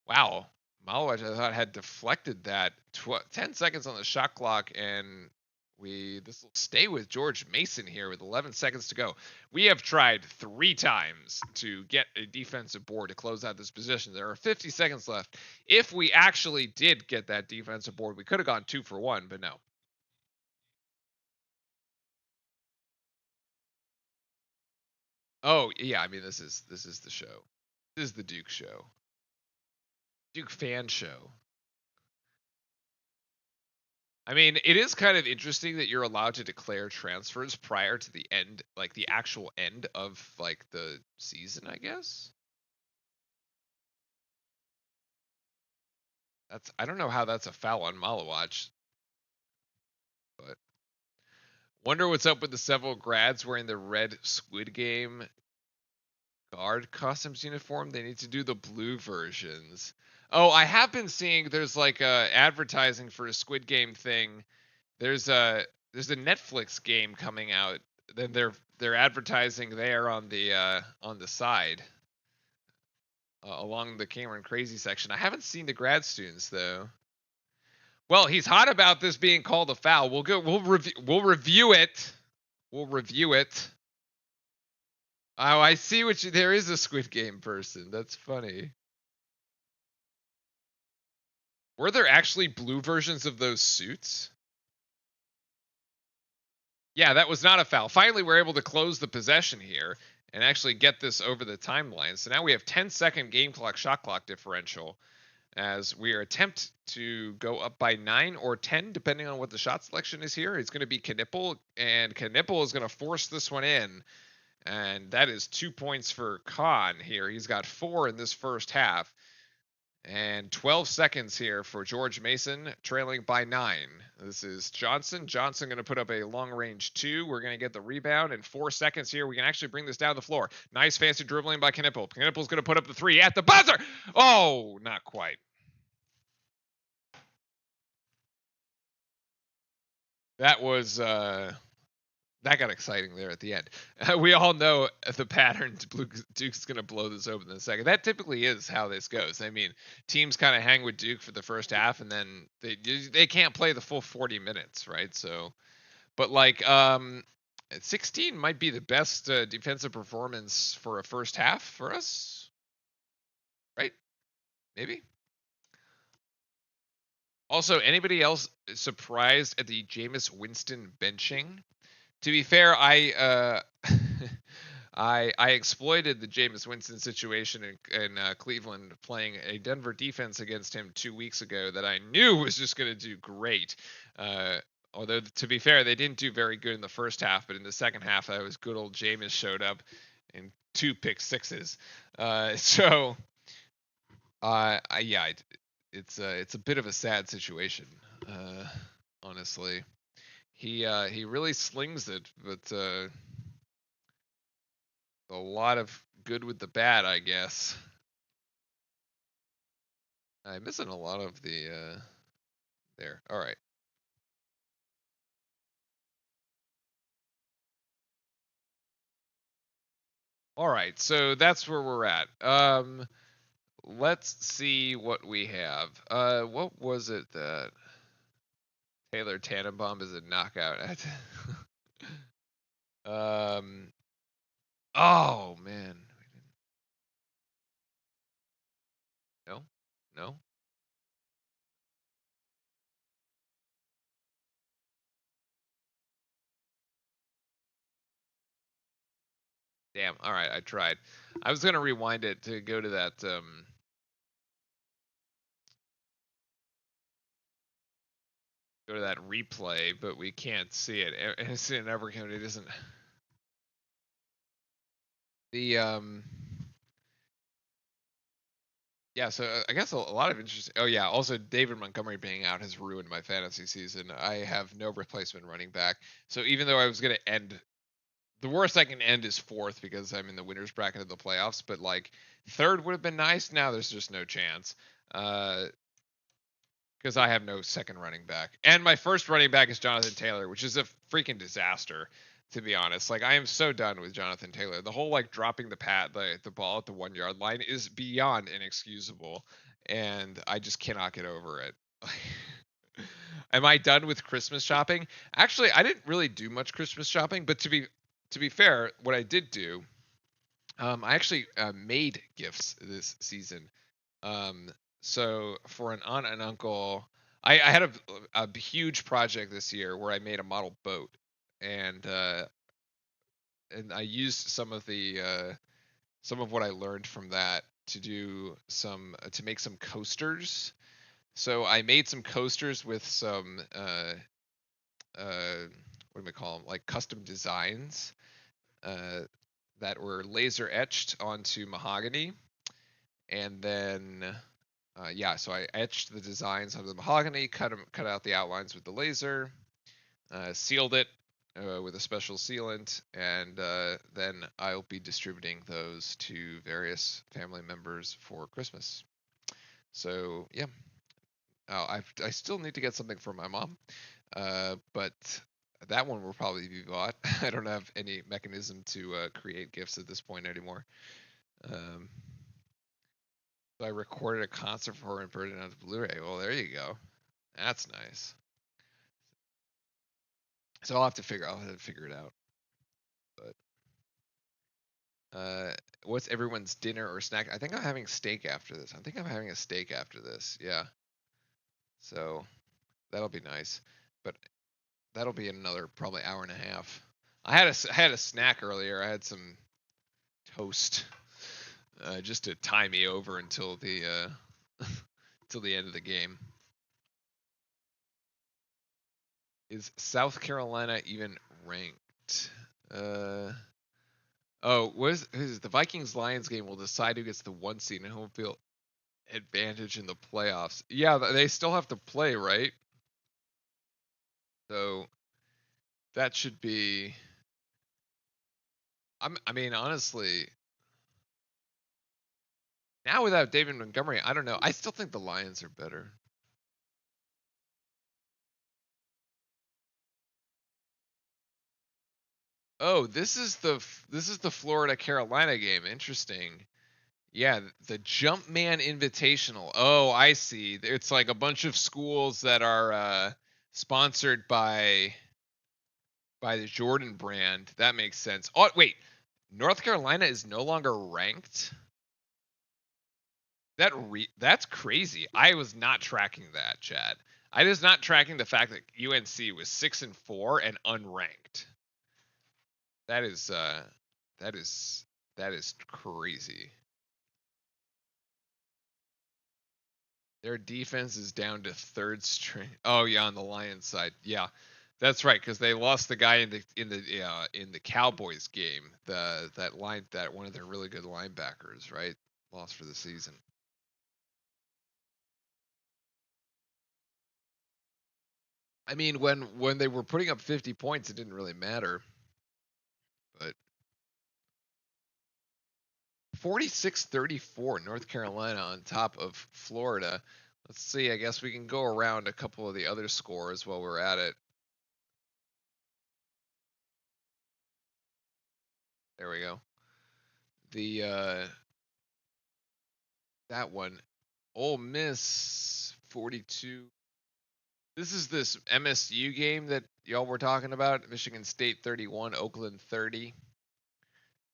Wow. Malawach, I thought, had deflected that. 10 seconds on the shot clock, and this will stay with George Mason here with 11 seconds to go. We have tried 3 times to get a defensive board to close out this position. There are 50 seconds left. If we actually did get that defensive board, we could have gone 2 for 1, but no. Oh yeah, I mean this is the show. This is the Duke show. Duke fan show. I mean, it is kind of interesting that you're allowed to declare transfers prior to the end, like the actual end of like the season, I guess. I don't know how that's a foul on Malawatch, but wonder what's up with the several grads wearing the red Squid Game guard costumes uniform. They need to do the blue versions. Oh, I have been seeing there's like advertising for a Squid Game thing. There's a Netflix game coming out. Then they're advertising there on the side along the Cameron Crazy section. I haven't seen the grad students though. Well, he's hot about this being called a foul. We'll review it. We'll review it. Oh, I see what you. There is a Squid Game person. That's funny. Were there actually blue versions of those suits? Yeah, that was not a foul. Finally, we're able to close the possession here and actually get this over the timeline. So now we have 10-second game clock, shot clock differential as we are attempt to go up by 9 or 10, depending on what the shot selection is here. It's going to be Knipple, and Knipple is going to force this one in. And that is 2 points for Khan here. He's got 4 in this first half. And 12 seconds here for George Mason, trailing by 9. This is Johnson. Johnson going to put up a long range 2. We're going to get the rebound in 4 seconds here. We can actually bring this down the floor. Nice fancy dribbling by Knipple. Knipple's going to put up the 3 at the buzzer. Oh, not quite. That was that got exciting there at the end. We all know the pattern. Duke's going to blow this open in a second. That typically is how this goes. I mean, teams kind of hang with Duke for the first half, and then they can't play the full 40 minutes, right? So, but like 16 might be the best defensive performance for a first half for us, right? Maybe. Also, anybody else surprised at the Jameis Winston benching? To be fair, I exploited the Jameis Winston situation in Cleveland, playing a Denver defense against him 2 weeks ago that I knew was just going to do great. Although to be fair, they didn't do very good in the first half, but in the second half, I was good old Jameis showed up in 2 pick sixes. So yeah, it's a bit of a sad situation, honestly. He really slings it, but a lot of good with the bad, I guess. I'm missing a lot of the there. All right. All right. So that's where we're at. Let's see what we have. What was it that Taylor Tannenbaum is a knockout at? Oh man. No. No. Damn. All right, I tried. I was gonna rewind it to go to that replay, but we can't see it. It's in Evercode. It isn't. The yeah, so I guess a lot of interesting. Oh yeah, also David Montgomery being out has ruined my fantasy season. I have no replacement running back. So even though I was gonna end, the worst I can end is 4th because I'm in the winners bracket of the playoffs. But like 3rd would have been nice. Now there's just no chance. Because I have no second running back, and my first running back is Jonathan Taylor, which is a freaking disaster, to be honest. Like I am so done with Jonathan Taylor. The whole like dropping the ball at the 1 yard line is beyond inexcusable, and I just cannot get over it. Am I done with Christmas shopping? Actually, I didn't really do much Christmas shopping, but to be fair, what I did do, I actually made gifts this season. Um, so for an aunt and uncle, I had a huge project this year where I made a model boat, and and I used some of what I learned from that to do to make some coasters. So I made some coasters with some what do we call them? Like custom designs uh, that were laser etched onto mahogany, and then yeah, so I etched the designs onto the mahogany, cut out the outlines with the laser, sealed it with a special sealant, and then I'll be distributing those to various family members for Christmas. So yeah, I still need to get something for my mom, but that one will probably be bought. I don't have any mechanism to create gifts at this point anymore. Um, so I recorded a concert for her and put it on Blu-ray. Well, there you go. That's nice. So I'll have to figure it out. But what's everyone's dinner or snack? I think I'm having steak after this. I think I'm having a steak after this. Yeah. So that'll be nice. But that'll be another probably hour and a half. I had a snack earlier. I had some toast, just to tie me over until the till the end of the game. Is South Carolina even ranked? Uh, oh, is the Vikings Lions game will decide who gets the 1 seed and home field advantage in the playoffs. Yeah, they still have to play, right? So that should be. I mean, honestly, now without David Montgomery, I don't know. I still think the Lions are better. Oh, this is the Florida Carolina game. Interesting. Yeah, the Jumpman Invitational. Oh, I see. It's like a bunch of schools that are sponsored by the Jordan brand. That makes sense. Oh, wait. North Carolina is no longer ranked. That's crazy. I was not tracking that, Chad. I was not tracking the fact that UNC was 6-4 and unranked. That is that is that is crazy. Their defense is down to third string. Oh yeah, on the Lions side, yeah, that's right, because they lost the guy in the Cowboys game. That one of their really good linebackers, right? Lost for the season. I mean, when they were putting up 50 points, it didn't really matter. But 46-34, North Carolina on top of Florida. Let's see. I guess we can go around a couple of the other scores while we're at it. There we go. The that one, Ole Miss 42. This is this MSU game that y'all were talking about. Michigan State 31, Oakland 30.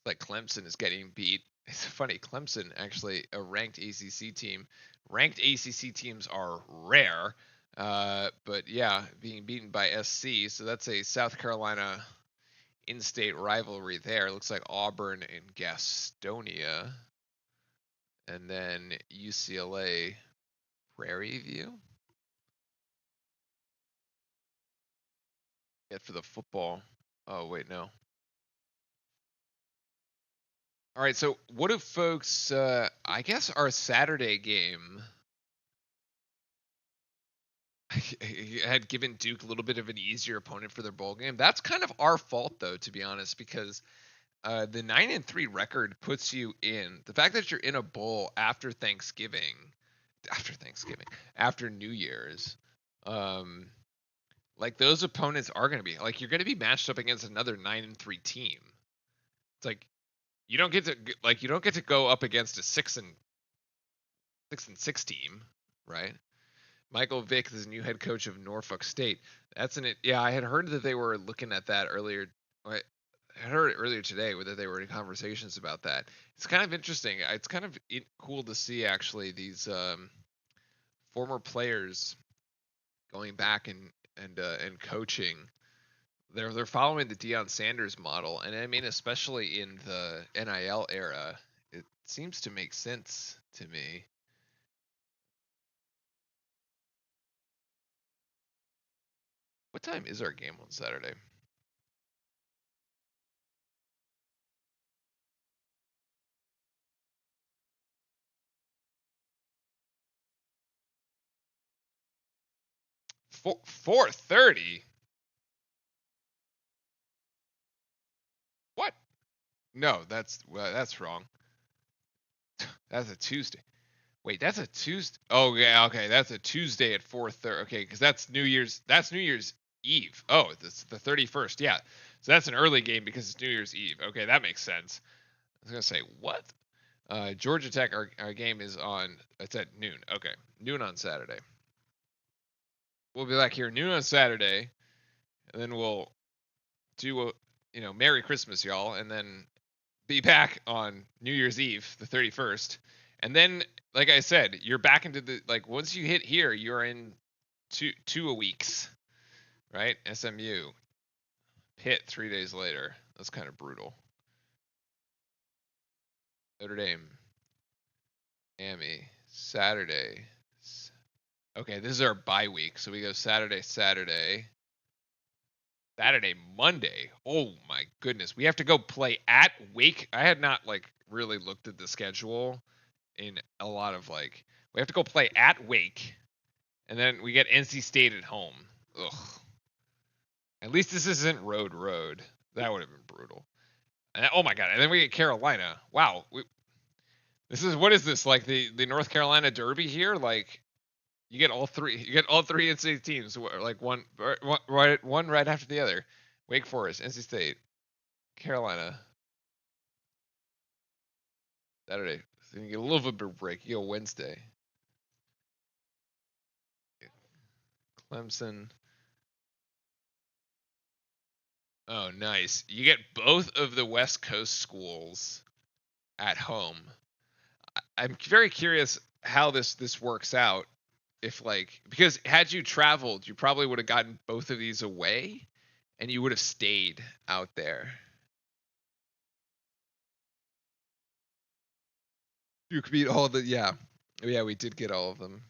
Like Clemson is getting beat. It's funny. Clemson actually a ranked ACC team. Ranked ACC teams are rare, but yeah, being beaten by SC. So that's a South Carolina in-state rivalry there. It looks like Auburn and Gastonia, and then UCLA Prairie View. Yeah, for the football. Oh wait, no. All right, so what do folks? I guess our Saturday game had given Duke a little bit of an easier opponent for their bowl game. That's kind of our fault, though, to be honest, because the 9-3 record puts you in the fact that you're in a bowl after New Year's. Like those opponents are going to be like you're going to be matched up against another 9-3 team. It's like you don't get to go up against a 6-6 team, right? Michael Vick is the new head coach of Norfolk State. Yeah. I had heard that they were looking at that earlier. I heard it earlier today that they were in conversations about that. It's kind of interesting. It's kind of cool to see actually these former players going back and coaching. They're following the Deion Sanders model, and I mean, especially in the NIL era, it seems to make sense to me. What time is our game on Saturday? 4:30. What? No, that's wrong. That's a Tuesday. Wait, that's a Tuesday. Oh yeah, okay, that's a Tuesday at 4:30. Okay, because that's New Year's. That's New Year's Eve. Oh, it's the 31st. Yeah, so that's an early game because it's New Year's Eve. Okay, that makes sense. I was gonna say what? Georgia Tech. Our game is on. It's at noon. Okay, noon on Saturday. We'll be back here noon on Saturday, and then we'll do a Merry Christmas, y'all, and then be back on New Year's Eve, the 31st. And then, like I said, you're back into the once you hit here, you're in two a weeks, right? SMU, Pitt 3 days later. That's kind of brutal. Notre Dame, Miami, Saturday. Okay, this is our bye week, so we go Saturday, Monday. Oh my goodness, we have to go play at Wake. I had not really looked at the schedule in a lot of we have to go play at Wake, and then we get NC State at home. Ugh. At least this isn't road. That would have been brutal. And, oh my god! And then we get Carolina. Wow. This is what is this like the North Carolina Derby here? Like you get all three. You get all three NC teams. Like one right after the other. Wake Forest, NC State, Carolina. Saturday. So you get a little bit of a break. You go Wednesday. Clemson. Oh, nice. You get both of the West Coast schools at home. I'm very curious how this works out. If because had you traveled, you probably would have gotten both of these away, and you would have stayed out there. You could beat all the yeah, we did get all of them.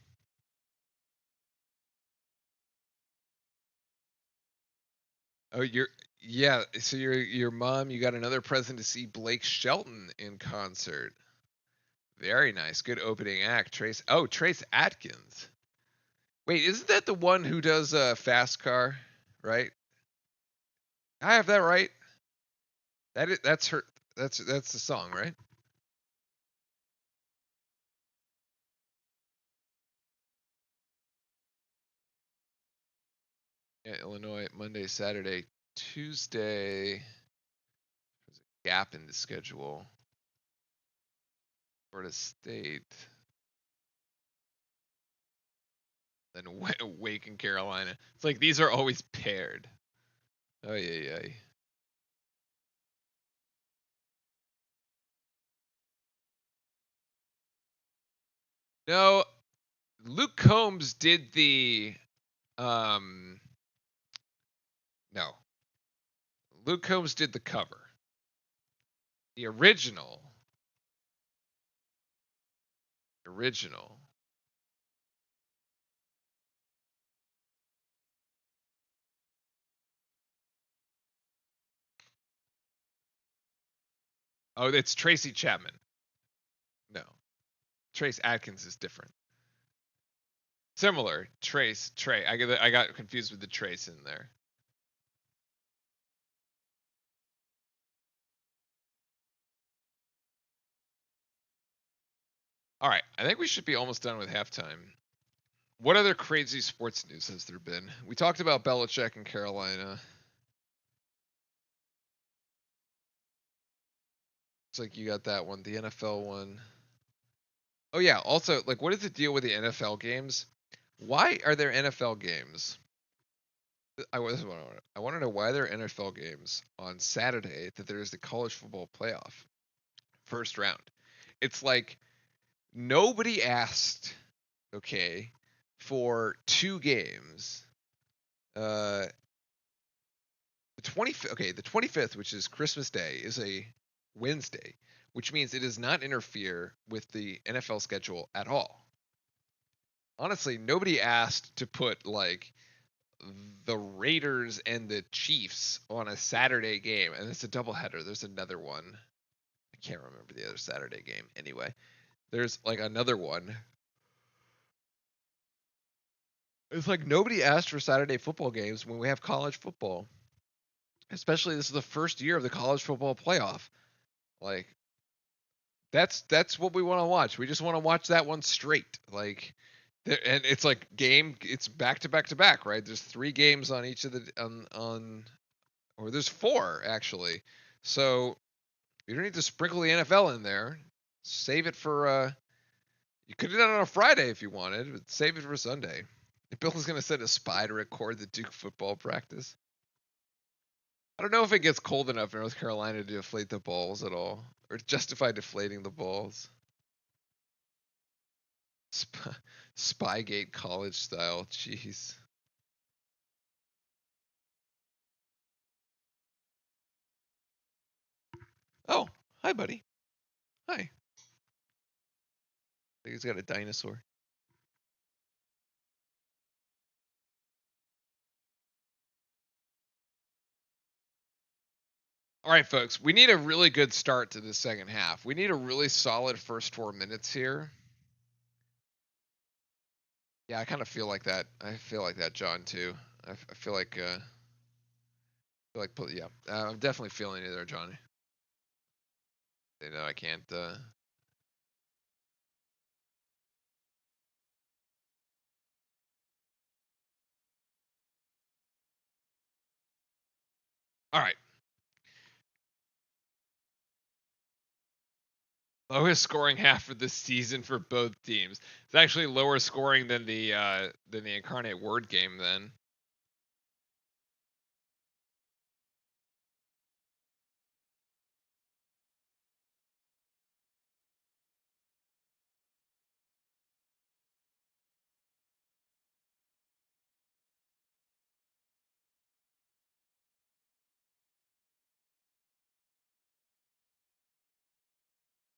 Oh, yeah. So your mom, you got another present to see Blake Shelton in concert. Very nice. Good opening act. Trace Atkins. Wait, isn't that the one who does Fast Car? Right? I have that right. That's her. That's the song, right? Yeah, Illinois Monday, Saturday, Tuesday. There's a gap in the schedule. Florida State. Then Wake and Carolina. It's like these are always paired. Oh yeah. No, Luke Combs did the um no. Luke Combs did the cover. The original. Oh, it's Tracy Chapman. No. Trace Atkins is different. Similar. Trey. I got confused with the Trace in there. All right, I think we should be almost done with halftime. What other crazy sports news has there been? We talked about Belichick and Carolina. It's like you got that one, the NFL one. Oh yeah, also what is the deal with the NFL games? Why are there NFL games? I want to know why there are NFL games on Saturday that there's the college football playoff first round. It's like nobody asked, okay, for two games. Uh, The 25th, okay, the 25th, which is Christmas Day, is a Wednesday, which means it does not interfere with the NFL schedule at all. Honestly, nobody asked to put like the Raiders and the Chiefs on a Saturday game, and it's a doubleheader. There's another one. I can't remember the other Saturday game. Anyway, there's like another one. It's like nobody asked for Saturday football games when we have college football. Especially this is the first year of the college football playoff. Like that's what we want to watch. We just want to watch that one straight. Like and it's like it's back to back to back, right? There's 3 games on each of the on or there's 4 actually. So you don't need to sprinkle the NFL in there. Save it for you could have done it on a Friday if you wanted, but save it for Sunday. If Bill's gonna send a spy to record the Duke football practice. I don't know if it gets cold enough in North Carolina to deflate the balls at all, or justify deflating the balls. Spygate college style, jeez. Oh, hi, buddy. Hi. I think he's got a dinosaur. All right, folks, we need a really good start to the second half. We need a really solid first 4 minutes here. Yeah, I kind of feel like that. I feel like that, John, too. I feel like, yeah, I'm definitely feeling it there, Johnny. You know, I can't, all right. Lowest scoring half of the season for both teams. It's actually lower scoring than the Incarnate Word game then.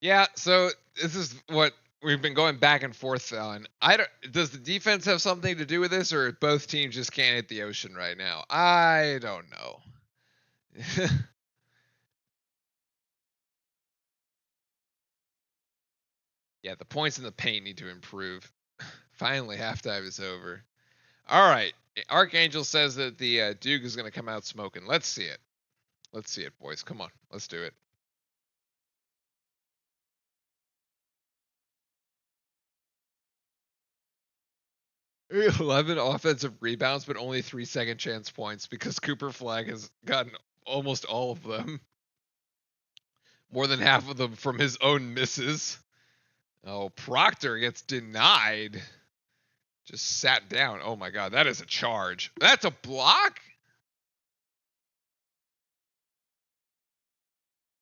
Yeah, so this is what we've been going back and forth on. Does the defense have something to do with this, or both teams just can't hit the ocean right now? I don't know. Yeah, the points in the paint need to improve. Finally, halftime is over. All right, Archangel says that the Duke is going to come out smoking. Let's see it. Let's see it, boys. Come on, let's do it. 11 offensive rebounds, but only 3 second chance points because Cooper Flag has gotten almost all of them. More than half of them from his own misses. Oh, Proctor gets denied. Just sat down. Oh my God, that is a charge. That's a block?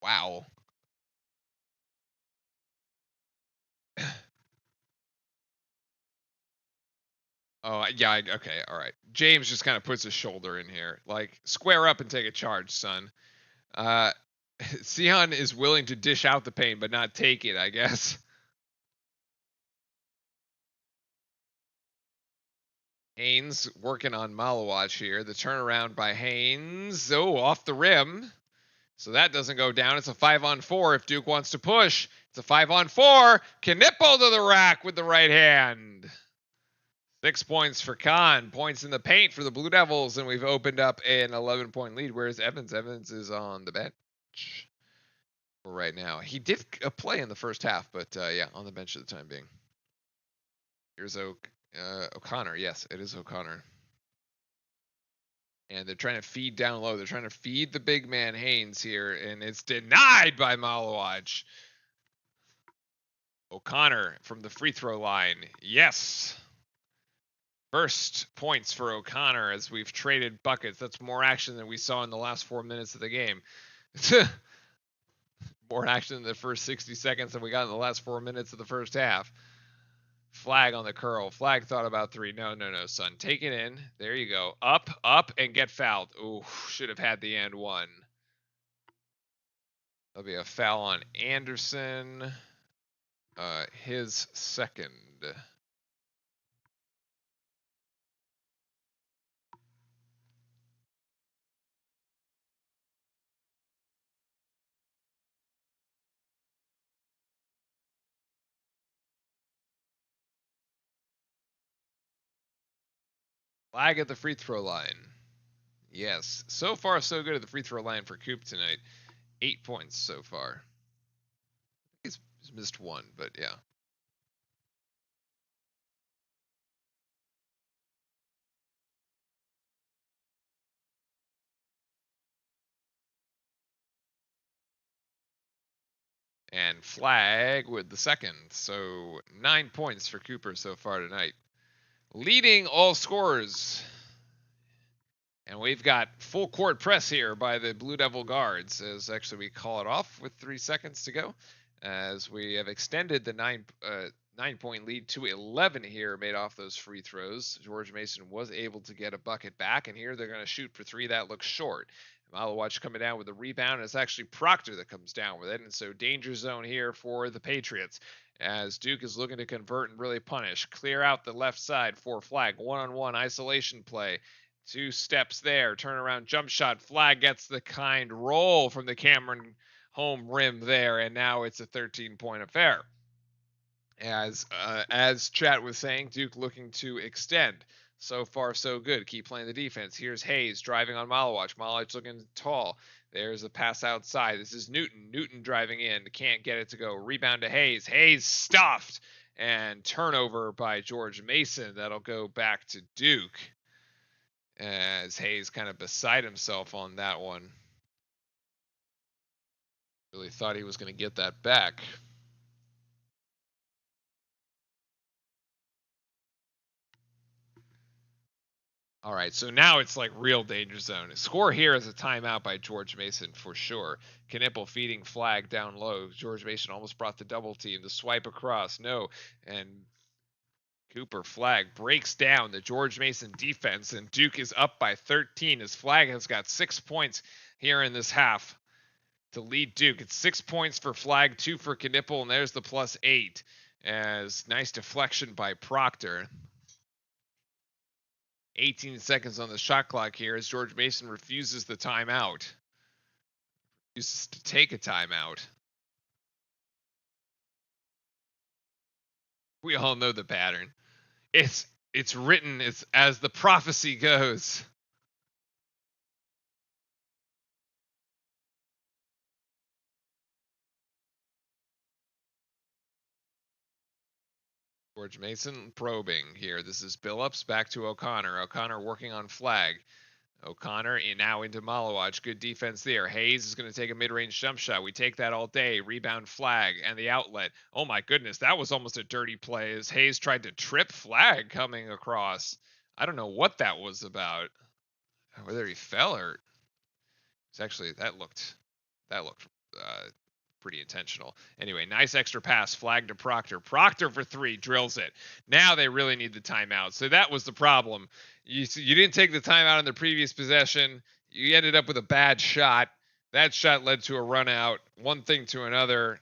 Wow. Oh, yeah, okay, all right. James just kind of puts his shoulder in here. Like, square up and take a charge, son. Sion is willing to dish out the pain, but not take it, I guess. Haynes working on Malawatch here. The turnaround by Haynes. Oh, off the rim. So that doesn't go down. It's a 5-on-4 if Duke wants to push. It's a 5-on-4. Knipple to the rack with the right hand. 6 points for Khan. Points in the paint for the Blue Devils, and we've opened up an 11-point lead. Where's Evans? Evans is on the bench for right now. He did play in the first half, but yeah, on the bench at the time being. Here's O'Connor. Yes, it is O'Connor. And they're trying to feed down low. They're trying to feed the big man Haynes here, and it's denied by Malawatch. O'Connor from the free throw line. Yes. First points for O'Connor as we've traded buckets. That's more action than we saw in the last 4 minutes of the game. More action in the first 60 seconds than we got in the last 4 minutes of the first half. Flag on the curl. Flag thought about 3. No, son. Take it in. There you go. Up. up and get fouled. Ooh, should have had the and one. There'll be a foul on Anderson. His second. Flag at the free throw line. Yes. So far, so good at the free throw line for Coop tonight. 8 points so far. He's missed one, but yeah. And Flag with the second. So 9 points for Cooper so far tonight. Leading all scorers. And we've got full court press here by the Blue Devil guards as actually we call it off with 3 seconds to go as we have extended the 9-point lead to 11 here made off those free throws. George Mason was able to get a bucket back, and here they're going to shoot for 3. That looks short. Malawatch coming down with the rebound, and it's actually Proctor that comes down with it, and so danger zone here for the Patriots as Duke is looking to convert and really punish. Clear out the left side for Flag. One-on-one isolation play. 2 steps there, turn around jump shot. Flag gets the kind roll from the Cameron home rim there, and now it's a 13-point affair. As Chat was saying, Duke looking to extend. So far, so good. Keep playing the defense. Here's Hayes driving on Malawatch. Malawatch looking tall. There's a pass outside. This is Newton. Newton driving in. Can't get it to go. Rebound to Hayes. Hayes stuffed. And turnover by George Mason. That'll go back to Duke. As Hayes kind of beside himself on that one. Really thought he was going to get that back. All right, so now it's like real danger zone. Score here is a timeout by George Mason for sure. Knipple feeding Flag down low. George Mason almost brought the double team. The swipe across, no. And Cooper Flag breaks down the George Mason defense, and Duke is up by 13 as Flag has got 6 points here in this half to lead Duke. It's 6 points for Flag, 2 for Knipple, and there's the +8. As nice deflection by Proctor. 18 seconds on the shot clock here as George Mason refuses the timeout. Refuses to take a timeout. We all know the pattern. It's written as the prophecy goes. George Mason probing here. This is Billups back to O'Connor. O'Connor working on Flag. O'Connor now into Malawatch. Good defense there. Hayes is going to take a mid-range jump shot. We take that all day. Rebound Flag and the outlet. Oh my goodness, that was almost a dirty play as Hayes tried to trip Flag coming across. I don't know what that was about. Whether he fell or it's actually that looked pretty intentional. Anyway, nice extra pass. Flag to Proctor. Proctor for 3 drills it. Now they really need the timeout. So that was the problem. You didn't take the timeout in the previous possession. You ended up with a bad shot. That shot led to a run out. One thing to another.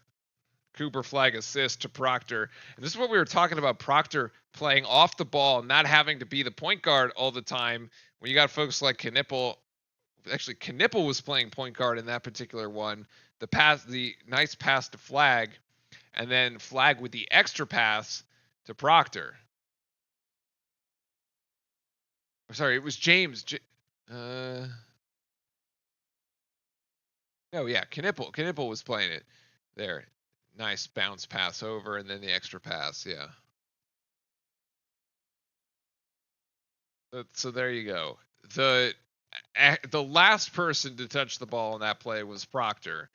Cooper Flag assist to Proctor. And this is what we were talking about, Proctor playing off the ball and not having to be the point guard all the time. When you got folks like Knipple. Actually, Knipple was playing point guard in that particular one. The nice pass to Flag, and then Flag with the extra pass to Proctor. Sorry, it was James. No, yeah, Knipple was playing it there. Nice bounce pass over, and then the extra pass. Yeah. So there you go. The last person to touch the ball in that play was Proctor.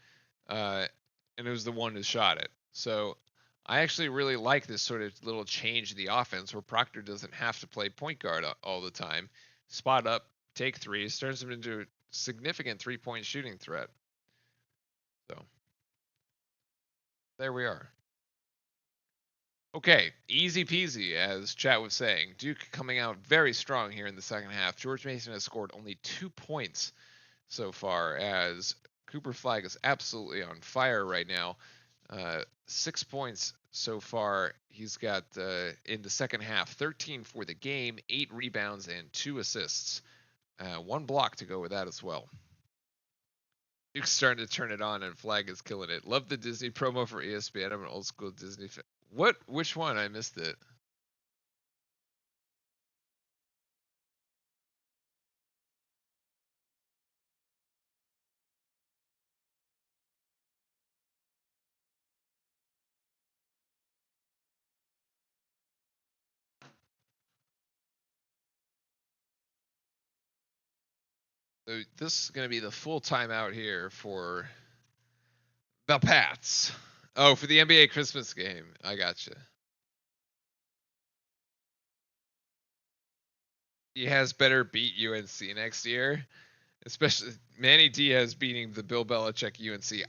And it was the one who shot it. So I actually really like this sort of little change in the offense where Proctor doesn't have to play point guard all the time. Spot up, take 3s, turns him into a significant 3-point shooting threat. So there we are. Okay, easy peasy, as chat was saying. Duke coming out very strong here in the second half. George Mason has scored only 2 points so far, as Cooper Flag is absolutely on fire right now. 6 points so far. He's got in the second half, 13 for the game, 8 rebounds, and 2 assists. 1 block to go with that as well. Duke's starting to turn it on, and Flag is killing it. Love the Disney promo for ESPN. I'm an old school Disney fan. What? Which one? I missed it. So this is going to be the full timeout here for the Pats. Oh, for the NBA Christmas game. I gotcha. He has better beat UNC next year, especially Manny Diaz beating the Bill Belichick UNC.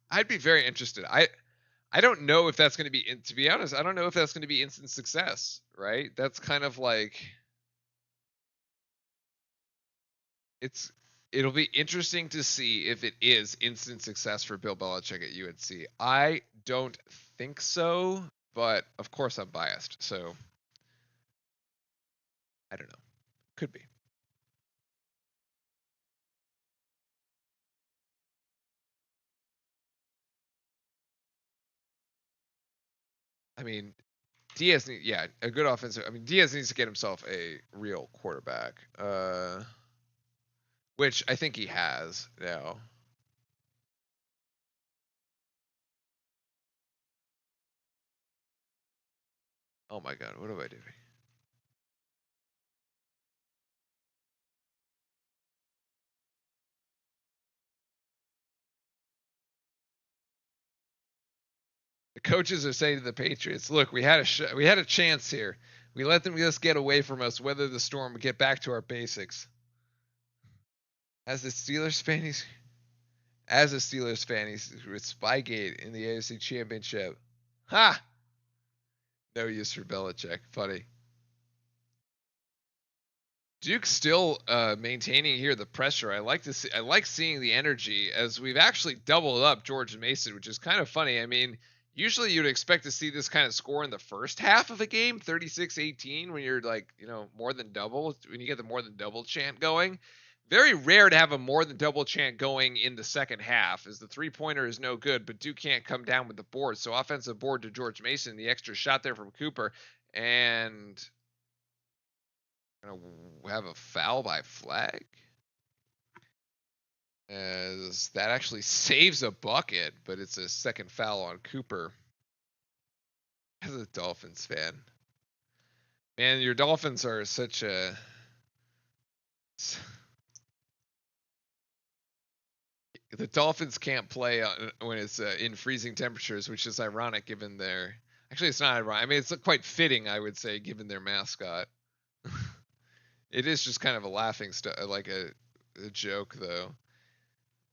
I'd be very interested. I don't know if that's going to be, to be honest, I don't know if that's going to be instant success, right? That's kind of like, it's it'll be interesting to see if it is instant success for Bill Belichick at UNC. I don't think so, but of course I'm biased, so I don't know. Could be. I mean, yeah, a good offensive. I mean, Diaz needs to get himself a real quarterback, which I think he has now. Oh my God, what am I doing? The coaches are saying to the Patriots, "Look, we had a chance here. We let them just get away from us, weather the storm, get back to our basics." As a Steelers fan, he's with Spygate in the AFC Championship. Ha! No use for Belichick. Funny. Duke's still maintaining here the pressure. I like seeing the energy as we've actually doubled up George Mason, which is kind of funny. I mean, usually you'd expect to see this kind of score in the first half of a game, 36-18, when you're like, more than double, when you get the more than double chant going. Very rare to have a more than double chant going in the second half, as the three-pointer is no good, but Duke can't come down with the board. So offensive board to George Mason, the extra shot there from Cooper, and gonna have a foul by Flag, as that actually saves a bucket, but it's a second foul on Cooper. As a Dolphins fan, man, your Dolphins are such a the Dolphins can't play when it's in freezing temperatures, which is ironic given their. Actually, it's not ironic. I mean, it's quite fitting, I would say, given their mascot. It is just kind of a laughing like a joke, though.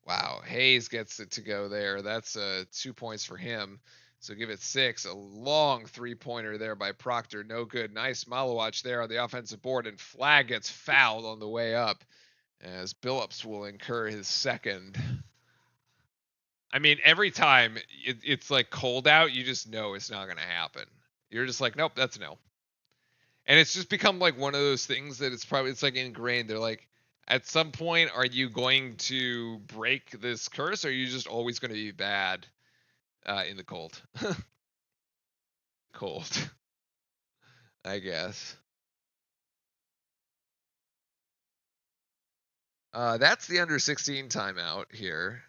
Wow, Hayes gets it to go there. That's 2 points for him. So give it 6. A long three-pointer there by Proctor. No good. Nice Malawatch there on the offensive board, and Flag gets fouled on the way up, as Billups will incur his second. I mean, every time it's like cold out, you just know it's not going to happen. You're just like, nope, that's no. And it's just become like one of those things that it's like ingrained. They're like, at some point, are you going to break this curse, or are you just always going to be bad in the cold? Cold, I guess. That's the under 16 timeout here.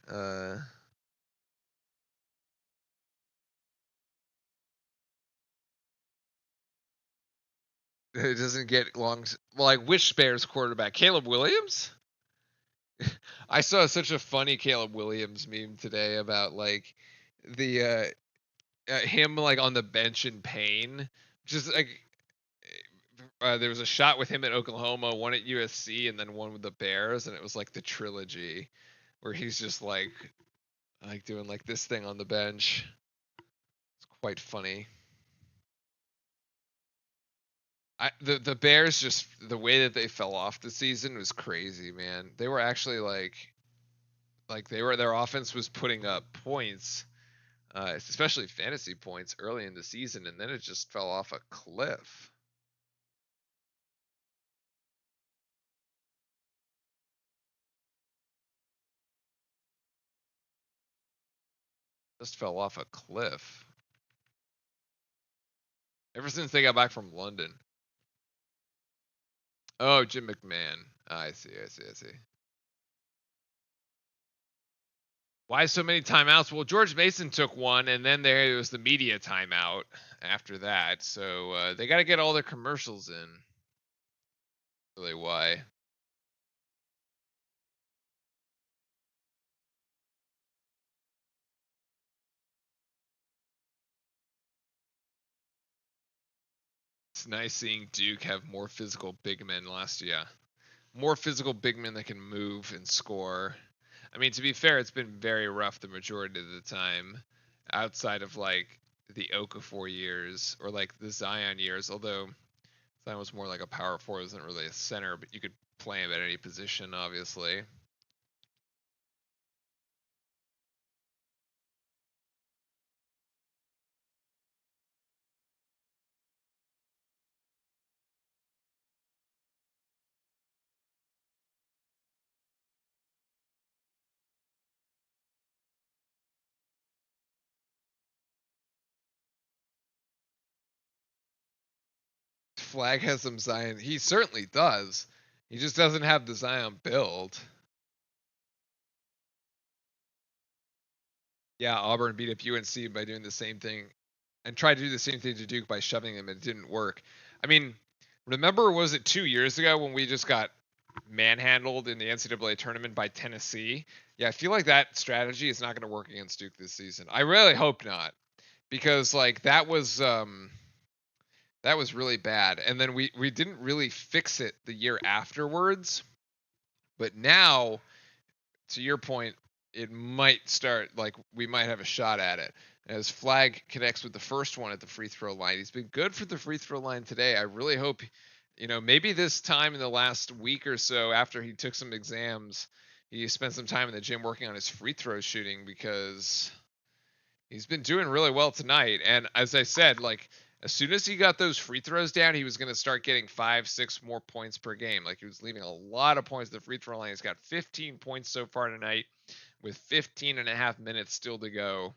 It doesn't get long. Well, I wish Bears quarterback Caleb Williams. I saw such a funny Caleb Williams meme today about like the him like on the bench in pain. Just like there was a shot with him at Oklahoma, one at USC, and then one with the Bears, and it was like the trilogy where he's just like doing like this thing on the bench. It's quite funny. The Bears, just the way that they fell off the season was crazy, man. They were actually like their offense was putting up points, especially fantasy points early in the season, and then it just fell off a cliff. Just fell off a cliff ever since they got back from London. Oh, Jim McMahon. I see. I see. I see. Why so many timeouts? Well, George Mason took one, and then there was the media timeout after that. So they got to get all their commercials in. Really, why? It's nice seeing Duke have more physical big men last year. More physical big men that can move and score. I mean, to be fair, it's been very rough the majority of the time, outside of like the Okafor years or like the Zion years. Although Zion was more like a power forward, wasn't really a center, but you could play him at any position, obviously. Flag has some Zion. He certainly does. He just doesn't have the Zion build. Yeah, Auburn beat up UNC by doing the same thing and tried to do the same thing to Duke by shoving him, and it didn't work. I mean, remember, was it 2 years ago when we just got manhandled in the NCAA tournament by Tennessee? Yeah, I feel like that strategy is not going to work against Duke this season. I really hope not, because like that was really bad, and then we didn't really fix it the year afterwards. But now, to your point, it might start like we might have a shot at it. As Flag connects with the first one at the free throw line, he's been good for the free throw line today. I really hope, maybe this time in the last week or so after he took some exams, he spent some time in the gym working on his free throw shooting because he's been doing really well tonight. And as I said, like as soon as he got those free throws down, he was going to start getting 5, 6 more points per game. Like he was leaving a lot of points at the free throw line. He's got 15 points so far tonight with 15 and a half minutes still to go.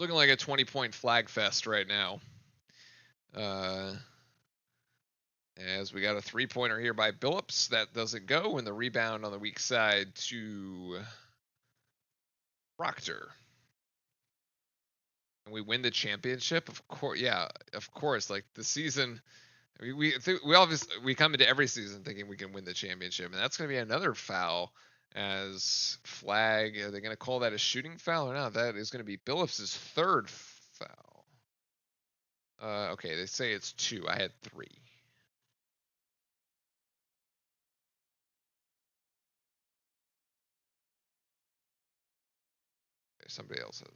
Looking like a 20-point flag fest right now. As we got a 3-pointer here by Billups. That doesn't go, and the rebound on the weak side to Proctor. And we win the championship, of course. Yeah, of course. Like the season, we obviously we come into every season thinking we can win the championship, and that's going to be another foul. As flag, are they going to call that a shooting foul or not? That is going to be Billups' third foul. Okay, they say it's 2. I had 3. Okay, somebody else has.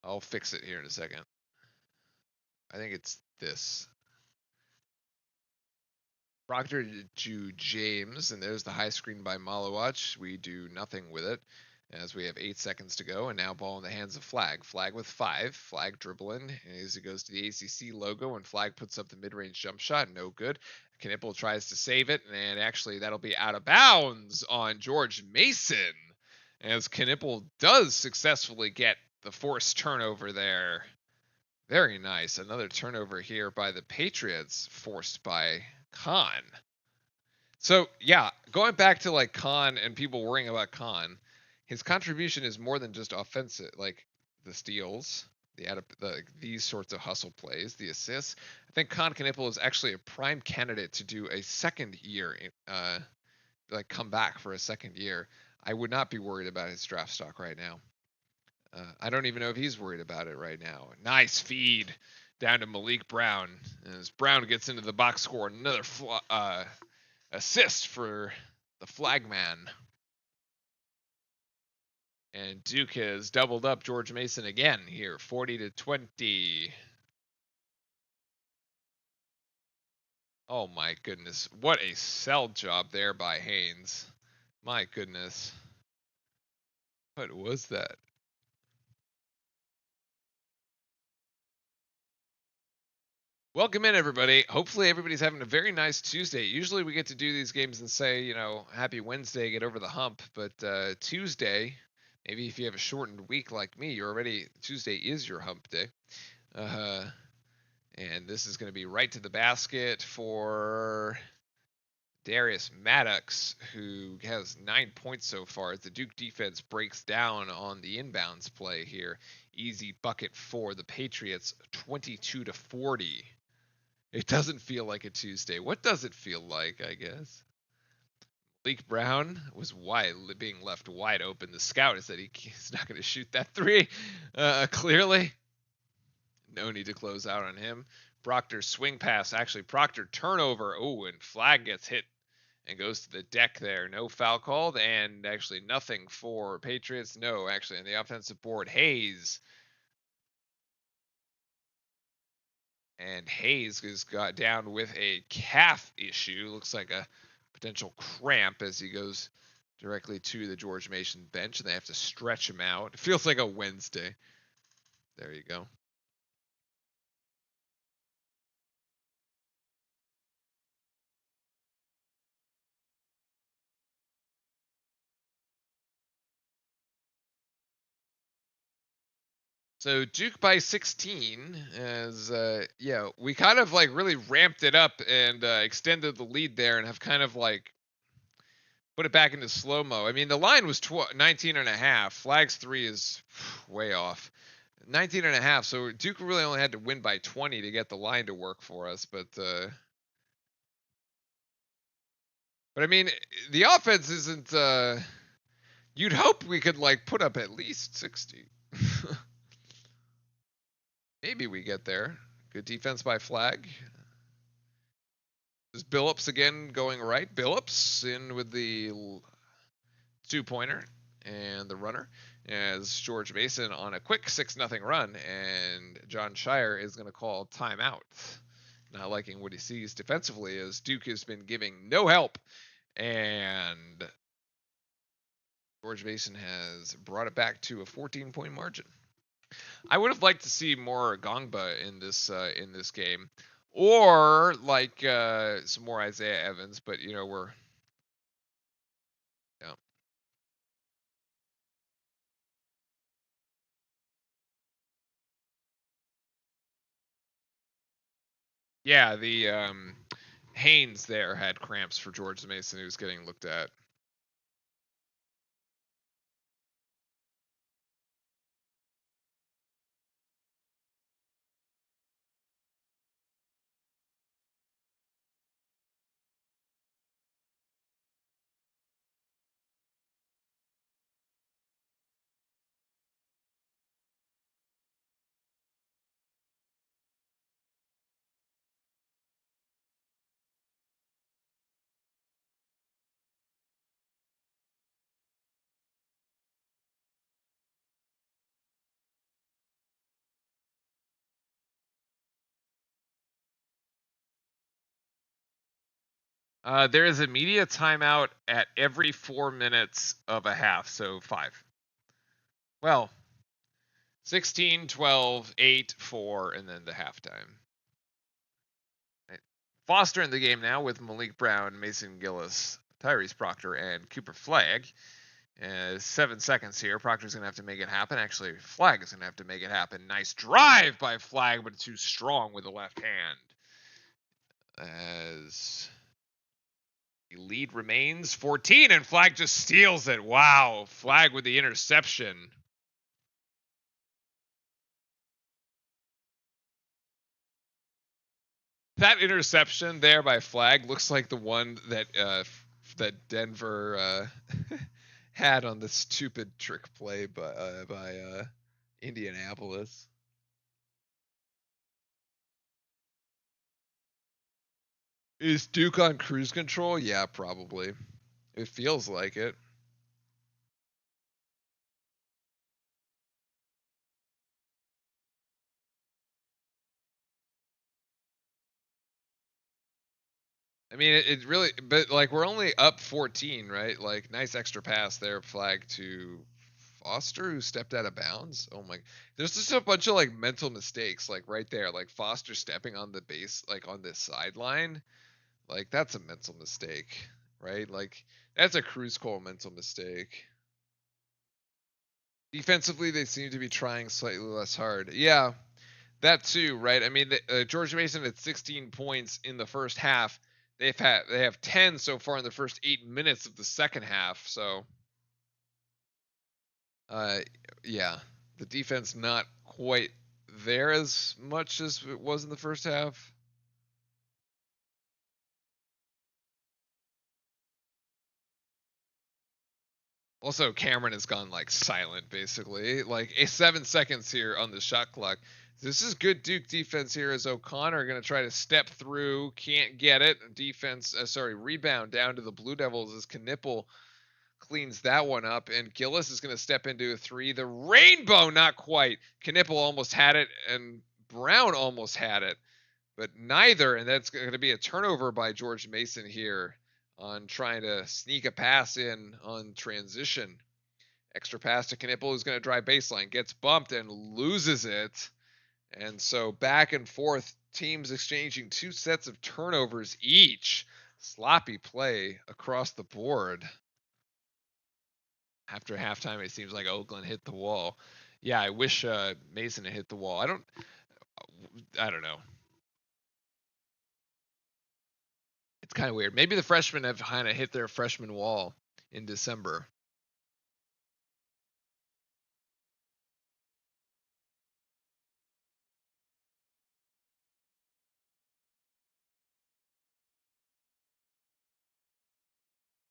I'll fix it here in a second. I think it's this. Proctor to James, and there's the high screen by Malawach. We do nothing with it as we have 8 seconds to go, and now ball in the hands of Flag. Flag with 5. Flag dribbling as he goes to the ACC logo, and Flag puts up the mid-range jump shot. No good. Knipple tries to save it, and actually that'll be out of bounds on George Mason, as Knipple does successfully get the forced turnover there. Very nice. Another turnover here by the Patriots, forced by Khan. So yeah, going back to like Khan and people worrying about Khan, his contribution is more than just offensive, like the steals, these sorts of hustle plays, the assists. I think Khan Knipple is actually a prime candidate to do a second year, like come back for a second year. I would not be worried about his draft stock right now. I don't even know if he's worried about it right now. Nice feed down to Malik Brown. And as Brown gets into the box score, another assist for the flagman. And Duke has doubled up George Mason again here, 40-20. Oh my goodness. What a sell job there by Haynes. My goodness. What was that? Welcome in, everybody. Hopefully everybody's having a very nice Tuesday. Usually we get to do these games and say, happy Wednesday, get over the hump. But Tuesday, maybe if you have a shortened week like me, Tuesday is your hump day. And this is going to be right to the basket for Darius Maddox, who has 9 points so far as the Duke defense breaks down on the inbounds play here. Easy bucket for the Patriots, 22-40. It doesn't feel like a Tuesday. What does it feel like, I guess? Malik Brown was being left wide open. The scout has said he's not going to shoot that three, clearly. No need to close out on him. Proctor swing pass. Actually, Proctor turnover. Oh, and flag gets hit and goes to the deck there. No foul called, and actually nothing for Patriots. No, actually, on the offensive board, Hayes. And Hayes has got down with a calf issue. Looks like a potential cramp as he goes directly to the George Mason bench, and they have to stretch him out. It feels like a Wednesday. There you go. So Duke by 16 as we kind of like really ramped it up and extended the lead there and have kind of like put it back into slow-mo. I mean, the line was 19 and a half. Flags 3 is way off. 19 and a half. So Duke really only had to win by 20 to get the line to work for us, but I mean, the offense isn't you'd hope we could like put up at least 60. Maybe we get there. Good defense by Flag. Is Billups again going right? Billups in with the two-pointer and the runner as George Mason on a quick 6-0 run, and John Shire is going to call timeout. Not liking what he sees defensively as Duke has been giving no help, and George Mason has brought it back to a 14-point margin. I would have liked to see more Gongba in this game, or like some more Isaiah Evans, but we're yeah. Yeah, the Haynes there had cramps for George Mason, who was getting looked at. There is a media timeout at every 4 minutes of a half, so 5. Well, 16, 12, 8, 4, and then the halftime. Right. Foster in the game now with Malik Brown, Mason Gillis, Tyrese Proctor, and Cooper Flag. 7 seconds here. Proctor's going to have to make it happen. Actually, Flag is going to have to make it happen. Nice drive by Flag, but too strong with the left hand. As the lead remains 14, and Flag just steals it. Wow. Flag with the interception. That interception there by Flag looks like the one that Denver had on the stupid trick play by Indianapolis. Is Duke on cruise control? Yeah, probably. It feels like it. I mean, it really, but like we're only up 14, right? Like nice extra pass there, flag to Foster who stepped out of bounds. Oh my, there's just a bunch of like mental mistakes, like right there, like Foster stepping on the base, like on this sideline, like that's a mental mistake, right? Like that's a cruise call mental mistake. Defensively, they seem to be trying slightly less hard. Yeah, that too, right? I mean, George Mason had 16 points in the first half. They have 10 so far in the first 8 minutes of the second half. So, uh, yeah, the defense not quite there as much as it was in the first half. Also, Cameron has gone like silent basically. Like 7 seconds here on the shot clock. This is good Duke defense here as O'Connor going to try to step through. Can't get it. Defense, rebound down to the Blue Devils as Knipple cleans that one up. And Gillis is going to step into a three. The rainbow, not quite. Knipple almost had it, and Brown almost had it, but neither. And that's going to be a turnover by George Mason here on trying to sneak a pass in on transition. Extra pass to Knipple, who's going to drive baseline, gets bumped and loses it. And so back and forth, teams exchanging two sets of turnovers each. Sloppy play across the board. After halftime, it seems like Oakland hit the wall. Yeah, I wish Mason had hit the wall. I don't know. It's kind of weird. Maybe the freshmen have kind of hit their freshman wall in December.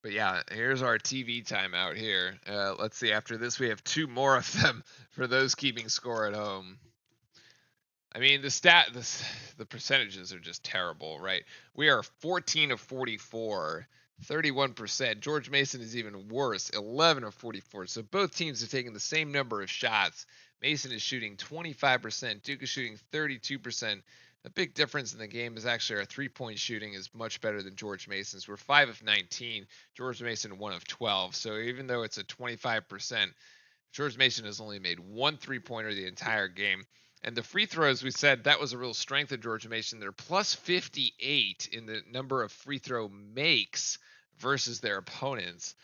But yeah, here's our TV timeout here. Let's see. After this, we have two more of them for those keeping score at home. I mean, the percentages are just terrible, right? We are 14 of 44, 31%. George Mason is even worse, 11 of 44. So both teams are taking the same number of shots. Mason is shooting 25%. Duke is shooting 32%. The big difference in the game is actually our three-point shooting is much better than George Mason's. We're 5 of 19. George Mason 1 of 12. So even though it's a 25%, George Mason has only made one three-pointer the entire game. And the free throws, we said that was a real strength of George Mason. They're plus 58 in the number of free throw makes versus their opponents.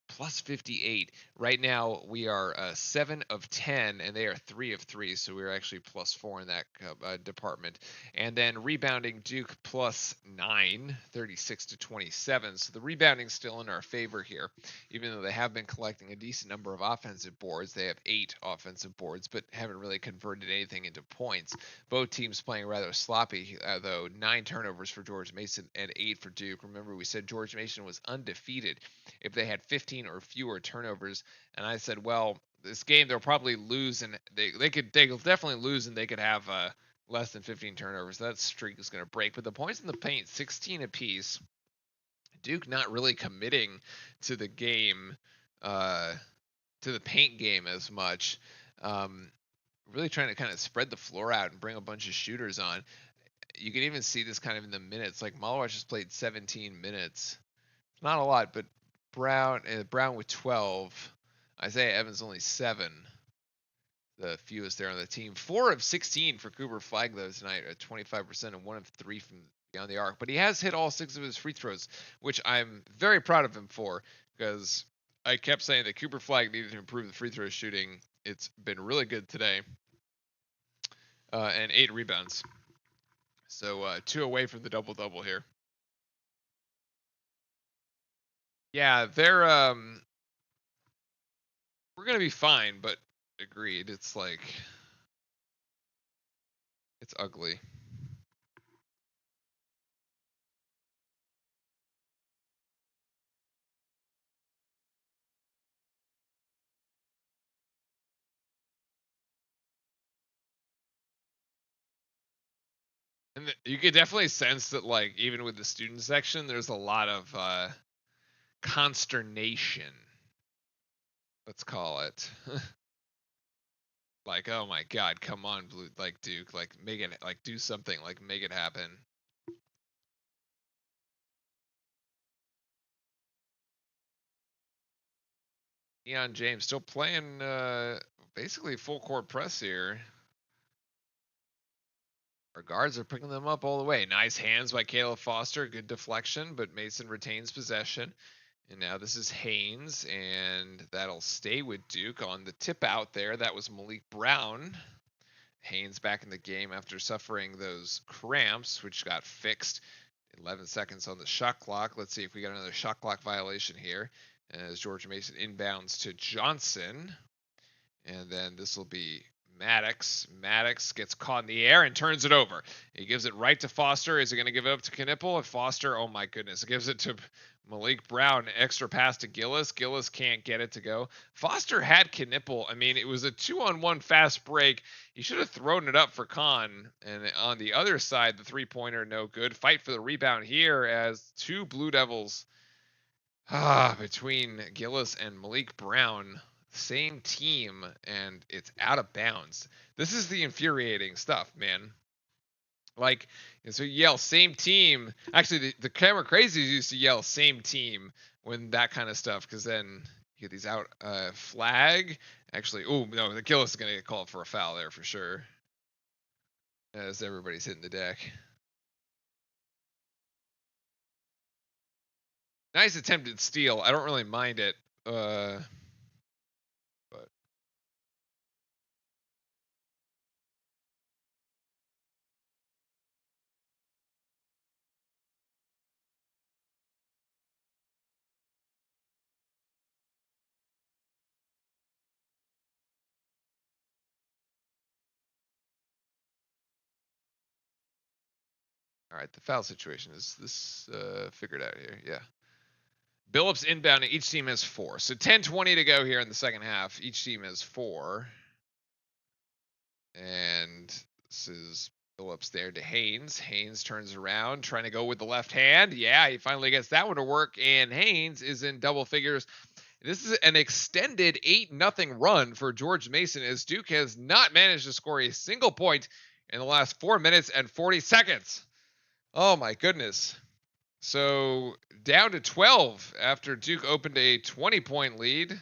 Plus 58. Right now, we are 7 of 10, and they are 3 of 3, so we're actually plus 4 in that department. And then rebounding, Duke plus 9, 36 to 27. So the rebounding's still in our favor here, even though they have been collecting a decent number of offensive boards. They have 8 offensive boards, but haven't really converted anything into points. Both teams playing rather sloppy, though. 9 turnovers for George Mason and 8 for Duke. Remember, we said George Mason was undefeated if they had 15 or fewer turnovers. And I said, well, this game they'll probably lose, and they'll definitely lose, and they could have less than 15 turnovers. That streak is going to break. But the points in the paint, 16 apiece. Duke not really committing to the game, to the paint game as much. Really trying to kind of spread the floor out and bring a bunch of shooters on. You can even see this kind of in the minutes. Like Malwatch has played 17 minutes. Not a lot, but Brown with 12. Isaiah Evans only 7. The fewest there on the team. 4 of 16 for Cooper Flag though tonight at 25% and 1 of 3 from beyond the arc. But he has hit all 6 of his free throws, which I'm very proud of him for, because I kept saying that Cooper Flag needed to improve the free throw shooting. It's been really good today. And 8 rebounds. So 2 away from the double-double here. Yeah, we're gonna be fine, but agreed. It's like it's ugly. And you could definitely sense that, like, even with the student section, there's a lot of consternation. Let's call it. Like, oh my God, come on, Blue, like Duke, like make it, like do something, like make it happen. Deion James still playing basically full court press here. Our guards are picking them up all the way. Nice hands by Caleb Foster. Good deflection, but Mason retains possession. And now this is Haynes, and that'll stay with Duke on the tip out there. That was Malik Brown. Haynes back in the game after suffering those cramps, which got fixed. 11 seconds on the shot clock. Let's see if we got another shot clock violation here. As George Mason inbounds to Johnson. And then this will be Maddox. Maddox gets caught in the air and turns it over. He gives it right to Foster. Is he going to give it up to Knipple? And Foster, oh my goodness, gives it to Malik Brown. Extra pass to Gillis. Gillis can't get it to go. Foster had Knipple. I mean, it was a 2-on-1 fast break. He should have thrown it up for Khan. And on the other side, the three-pointer, no good. Fight for the rebound here as two Blue Devils between Gillis and Malik Brown. Same team, and it's out of bounds. This is the infuriating stuff, man. Like, so you yell same team. Actually, the camera crazies used to yell same team when that kind of stuff, because then you get these out. Flag. Actually, oh no, the Gillis is gonna get called for a foul there for sure, as everybody's hitting the deck. Nice attempted steal. I don't really mind it. But all right, the foul situation is this figured out here. Yeah. Billups inbounding. Each team has 4. So 10:20 to go here in the second half. Each team has 4. And this is Billups there to Haynes. Haynes turns around, trying to go with the left hand. Yeah, he finally gets that one to work. And Haynes is in double figures. This is an extended 8-0 run for George Mason, as Duke has not managed to score a single point in the last 4 minutes and 40 seconds. Oh my goodness. So down to 12 after Duke opened a 20-point lead.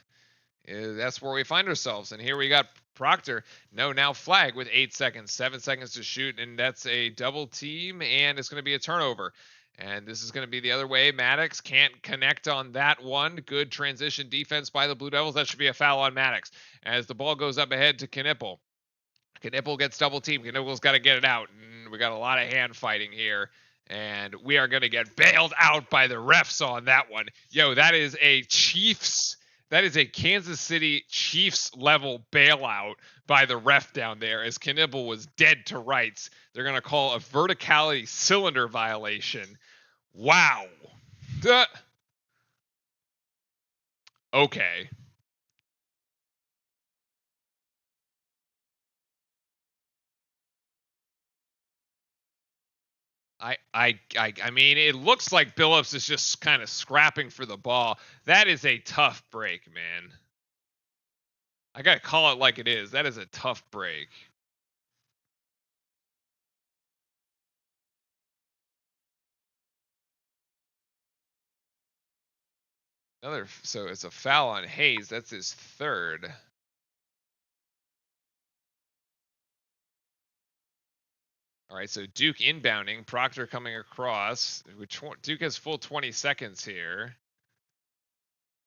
That's where we find ourselves. And here we got Proctor. No, now flag with 8 seconds, 7 seconds to shoot. And that's a double team, and it's going to be a turnover. And this is going to be the other way. Maddox can't connect on that one. Good transition defense by the Blue Devils. That should be a foul on Maddox. As the ball goes up ahead to Knipple. Knipple gets double teamed. Knipple's got to get it out. And we got a lot of hand fighting here. And we are going to get bailed out by the refs on that one. Yo, that is a Chiefs. That is a Kansas City Chiefs level bailout by the ref down there, as Knipple was dead to rights. They're going to call a verticality cylinder violation. Wow. Okay. I mean, it looks like Billups is just kind of scrapping for the ball. That is a tough break, man. I gotta call it like it is. That is a tough break. So it's a foul on Hayes. That's his third. All right, so Duke inbounding, Proctor coming across. Duke has full 20 seconds here.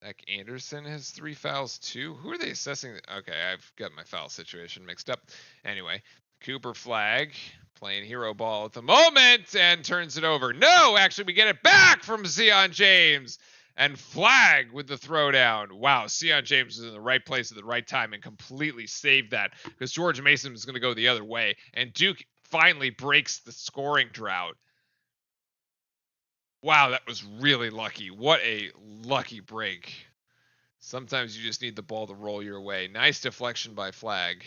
Zach Anderson has 3 fouls too. Who are they assessing? Okay, I've got my foul situation mixed up. Anyway, Cooper flag, playing hero ball at the moment, and turns it over. No, actually, we get it back from Zion James. And flag with the throwdown. Wow, Zion James is in the right place at the right time and completely saved that, because George Mason was going to go the other way. And Duke finally breaks the scoring drought. Wow, that was really lucky. What a lucky break. Sometimes you just need the ball to roll your way. Nice deflection by Flag.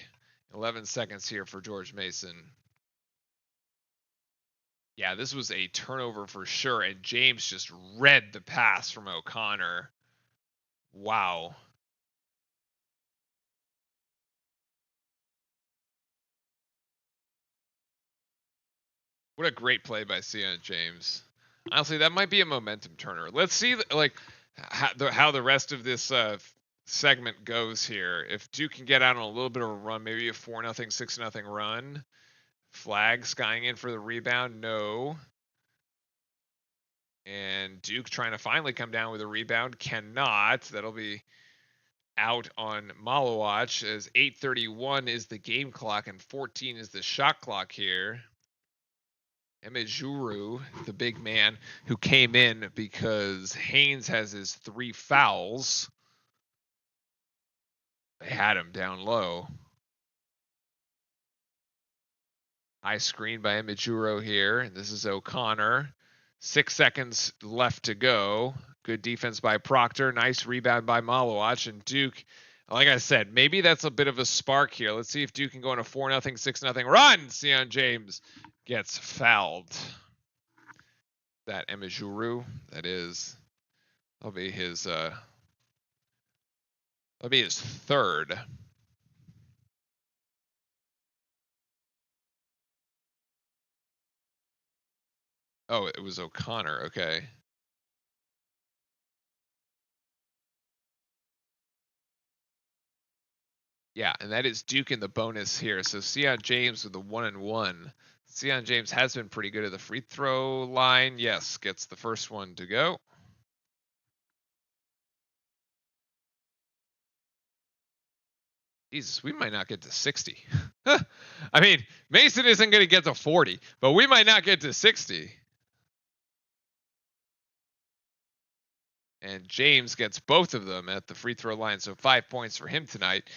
11 seconds here for George Mason. Yeah, this was a turnover for sure, and James just read the pass from O'Connor. Wow. What a great play by Zion James. Honestly, that might be a momentum turner. Let's see, how the rest of this segment goes here. If Duke can get out on a little bit of a run, maybe a 4-0, 6-0 run. Flag skying in for the rebound, no. And Duke trying to finally come down with a rebound, cannot. That'll be out on Malawatch as 8:31 is the game clock and 14 is the shot clock here. Emejuru, the big man who came in because Haynes has his 3 fouls. They had him down low. High screen by Emejuru here. This is O'Connor. 6 seconds left to go. Good defense by Proctor. Nice rebound by Malawatch. And Duke, like I said, maybe that's a bit of a spark here. Let's see if Duke can go on a 4-0, 6-0 run. Sion James gets fouled. That Emejuru, that'll be his third. Oh, it was O'Connor. Okay. Yeah, and that is Duke in the bonus here. So Sion James with the 1-1. Sion James has been pretty good at the free throw line. Yes, gets the first one to go. Jesus, we might not get to 60. I mean, Mason isn't going to get to 40, but we might not get to 60. And James gets both of them at the free throw line, so 5 points for him tonight.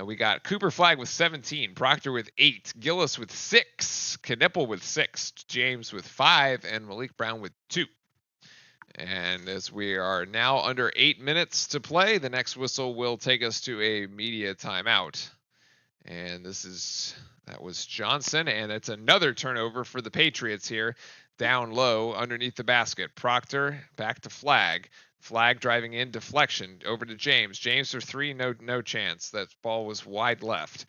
We got Cooper Flag with 17, Proctor with 8, Gillis with 6, Knipple with 6, James with 5, and Malik Brown with 2. And as we are now under 8 minutes to play, the next whistle will take us to a media timeout. And that was Johnson, and it's another turnover for the Patriots here. Down low underneath the basket. Proctor back to Flag. Flag driving in, deflection over to James. James for 3, no chance. That ball was wide left.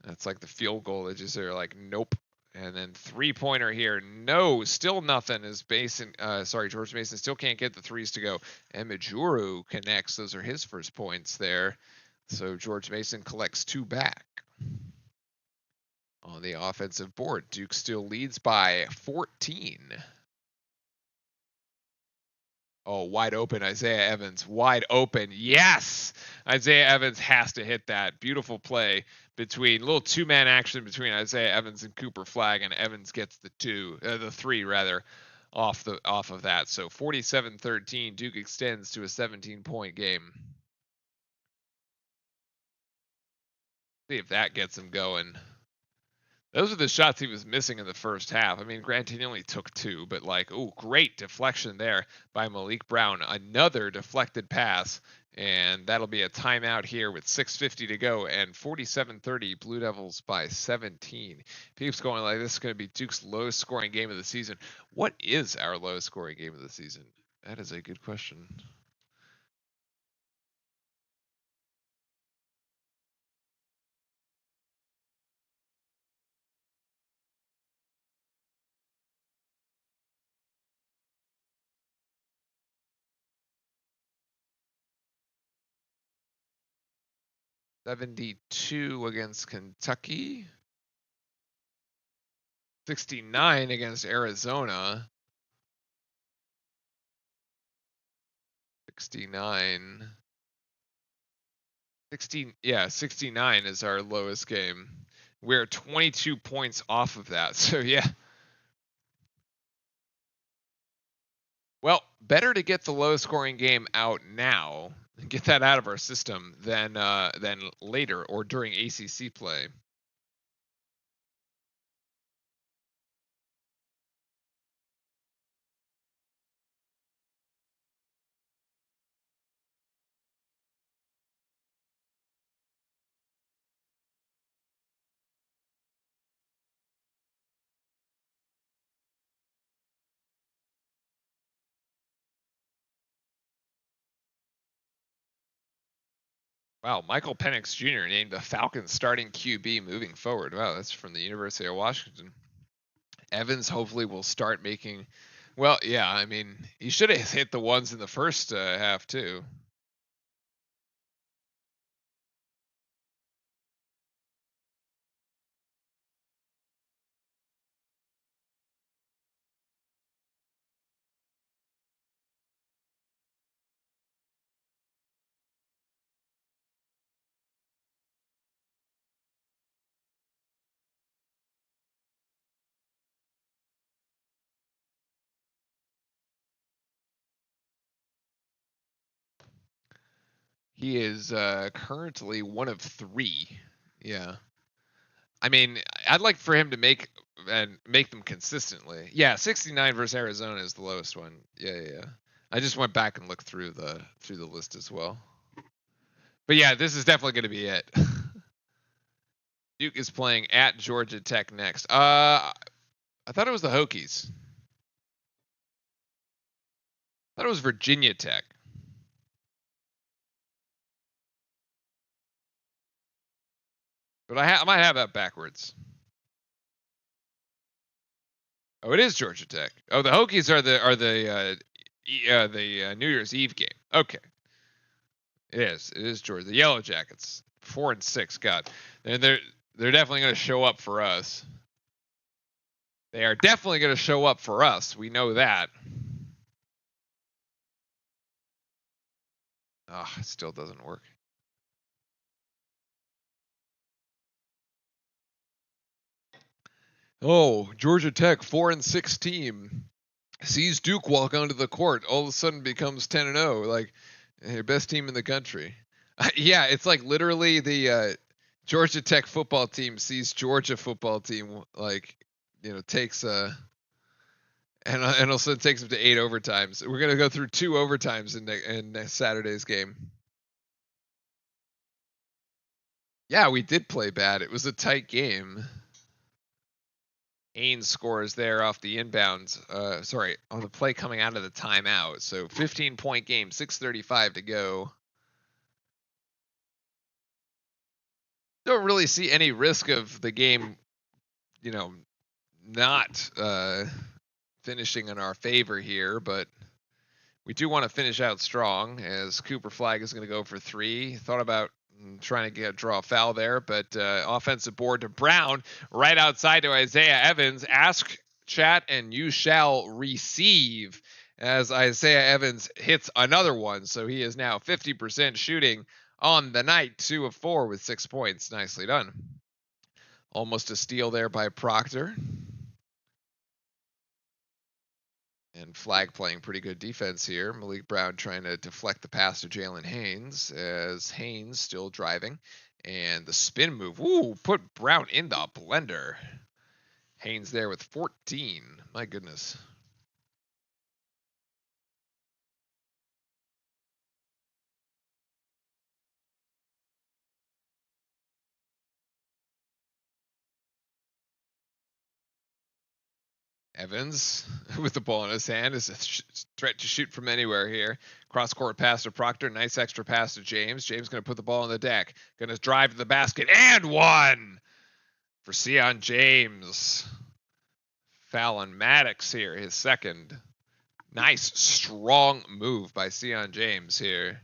That's like the field goal. They're like, nope. And then 3-pointer here. No, still nothing. George Mason still can't get the threes to go. Emejuru connects. Those are his first points there. So George Mason collects 2 back. On the offensive board, Duke still leads by 14. Oh, wide open, Isaiah Evans. Wide open. Yes! Isaiah Evans has to hit that. Beautiful play between, little 2-man action between Isaiah Evans and Cooper Flag, and Evans gets the 3 rather, off of that. So 47-13, Duke extends to a 17-point game. See if that gets him going. Those are the shots he was missing in the first half. I mean, granted, he only took 2, but great deflection there by Malik Brown. Another deflected pass, and that'll be a timeout here with 6:50 to go, and 47-30, Blue Devils by 17. Peeps going like this is going to be Duke's lowest scoring game of the season. What is our lowest scoring game of the season? That is a good question. $72 against Kentucky. 69 against Arizona. 69. 69 is our lowest game. We're 22 points off of that. So yeah. Well, better to get the low scoring game out now, get that out of our system than later or during ACC play. Wow, Michael Penix Jr. named the Falcons starting QB moving forward. Wow, that's from the University of Washington. Evans hopefully will start making. Well, yeah, I mean, he should have hit the ones in the first half too. He is currently one of 3. Yeah. I mean, I'd like for him to make them consistently. Yeah, 69 versus Arizona is the lowest one. Yeah. I just went back and looked through the list as well. But yeah, this is definitely going to be it. Duke is playing at Georgia Tech next. I thought it was the Hokies. I thought it was Virginia Tech. But I might have that backwards. Oh, it is Georgia Tech. Oh, the Hokies are the New Year's Eve game. Okay, it is. It is Georgia. The Yellow Jackets, 4-6. God, and they're definitely going to show up for us. They are definitely going to show up for us. We know that. Ah, it still doesn't work. Oh, Georgia Tech 4-6 team sees Duke walk onto the court. All of a sudden becomes 10-0, like best team in the country. Yeah, it's like literally the Georgia Tech football team sees Georgia football team like takes and all of a sudden takes them to 8 overtimes. We're gonna go through 2 overtimes in Saturday's game. Yeah, we did play bad. It was a tight game. Haynes scores there off the inbounds. Sorry, on the play coming out of the timeout. So 15-point game, 6:35 to go. Don't really see any risk of the game, not finishing in our favor here, but we do want to finish out strong as Cooper Flag is going to go for 3. Thought about trying to draw a foul there, but offensive board to Brown right outside to Isaiah Evans. Ask chat and you shall receive as Isaiah Evans hits another one. So he is now 50% shooting on the night, 2 of 4 with 6 points. Nicely done. Almost a steal there by Proctor. And Flag playing pretty good defense here. Malik Brown trying to deflect the pass to Jalen Haynes as Haynes still driving. And the spin move, put Brown in the blender. Haynes there with 14. My goodness. Evans with the ball in his hand is a threat to shoot from anywhere here. Cross court pass to Proctor. Nice extra pass to James. James going to put the ball on the deck. Going to drive to the basket and 1 for Sion James. Fallon Maddox here, his second. Nice, strong move by Sion James here.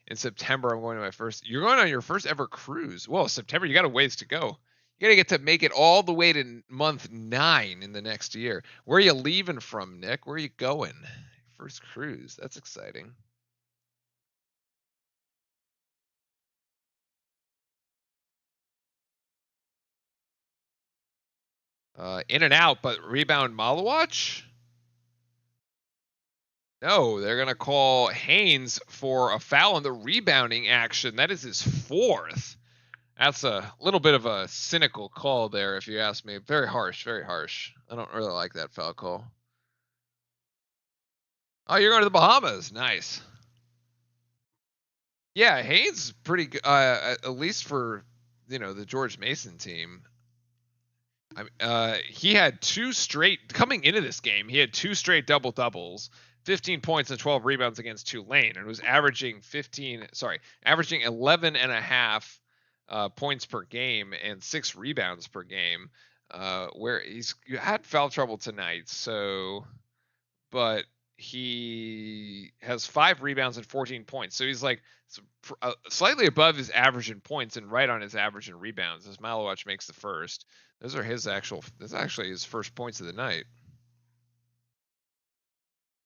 In September, I'm going to my first. You're going on your first ever cruise. Whoa, September, you got a ways to go. You got to get to make it all the way to month 9 in the next year. Where are you leaving from, Nick? Where are you going? First cruise. That's exciting. In and out, but rebound Malawatch? No, they're going to call Haynes for a foul on the rebounding action. That is his 4th. That's a little bit of a cynical call there, if you ask me. Very harsh, very harsh. I don't really like that foul call. Oh, you're going to the Bahamas. Nice. Yeah, Haynes pretty good, at least for, the George Mason team. He had 2 straight, coming into this game, he had 2 straight double-doubles, 15 points and 12 rebounds against Tulane, and was averaging 11 and a half points per game and 6 rebounds per game, where he's had foul trouble tonight. But he has 5 rebounds and 14 points. So he's like slightly above his average in points and right on his average in rebounds as Malawatch makes the first. That's actually his first points of the night.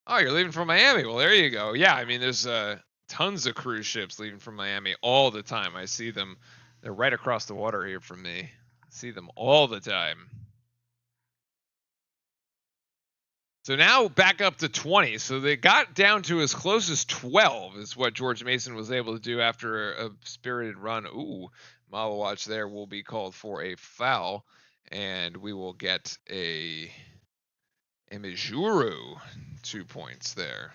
Oh, you're leaving from Miami. Well, there you go. Yeah, I mean, there's tons of cruise ships leaving from Miami all the time. I see them. They're right across the water here from me. I see them all the time. So now back up to 20. So they got down to as close as 12 is what George Mason was able to do after a spirited run. Ooh, Malawatch there will be called for a foul, and we will get a Imejuru 2 points there.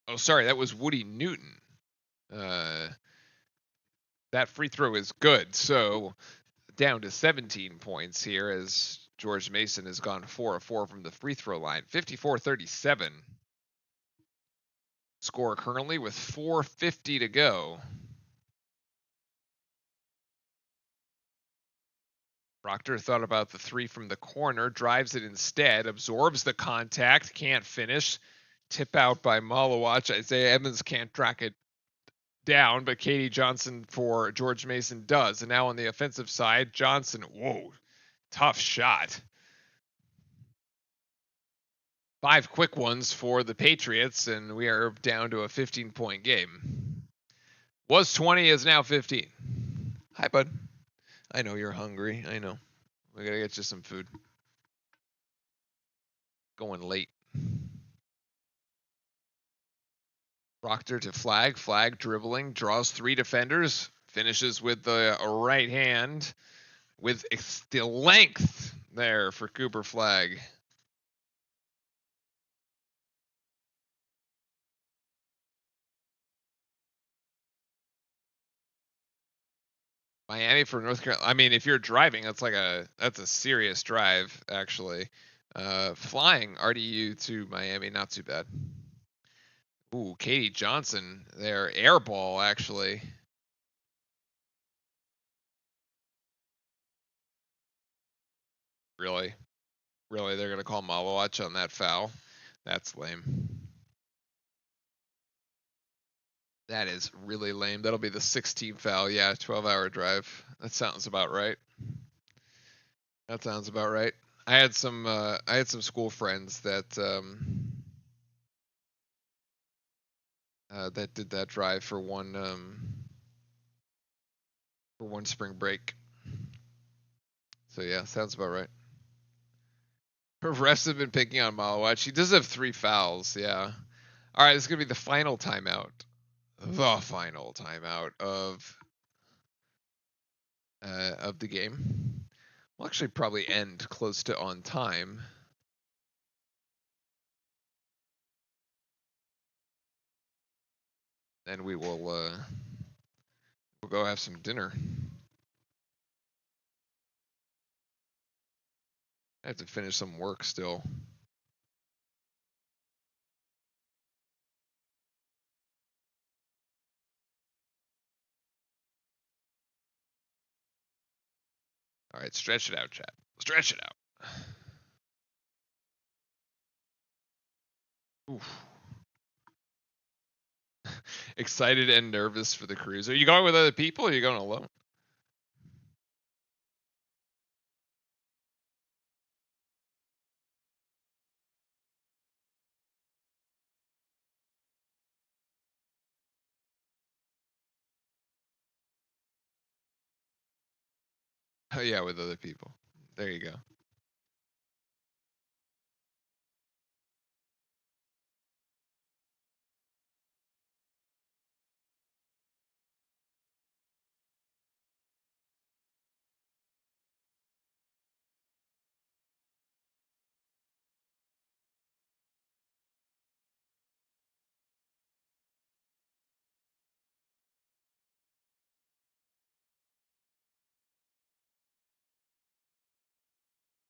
Oh, sorry, that was Woody Newton. That free throw is good. So down to 17 points here as George Mason has gone 4 of 4 from the free throw line. 54-37. Score currently with 4:50 to go. Proctor thought about the three from the corner, drives it instead, absorbs the contact, can't finish. Tip out by Malawatch. Isaiah Evans can't track it down, but Katie Johnson for George Mason does. And now on the offensive side, Johnson, whoa, tough shot. 5 quick ones for the Patriots, and we are down to a 15-point game. Was 20, is now 15. Hi, bud. I know you're hungry. I know. We gotta get you some food. Going late. Proctor to Flag. Flag dribbling, draws 3 defenders, finishes with the right hand with the length there for Cooper Flag. Miami for North Carolina. I mean, if you're driving, that's a serious drive, actually. Flying RDU to Miami, not too bad. Ooh, Katie Johnson there, air ball actually. Really, they're gonna call Malawatch on that foul. That's lame. That is really lame. That'll be the 16th foul. Yeah, 12-hour drive. That sounds about right. That sounds about right. I had some school friends that that did that drive for one spring break. So yeah, sounds about right. Her refs have been picking on Malawatch. She does have 3 fouls. Yeah. All right, this is gonna be the final timeout. The final timeout of the game. We'll actually probably end close to on time. Then we will we'll go have some dinner. I have to finish some work still. All right, stretch it out, chat. Stretch it out. Oof. Excited and nervous for the cruise. Are you going with other people or are you going alone? Oh yeah, with other people. There you go.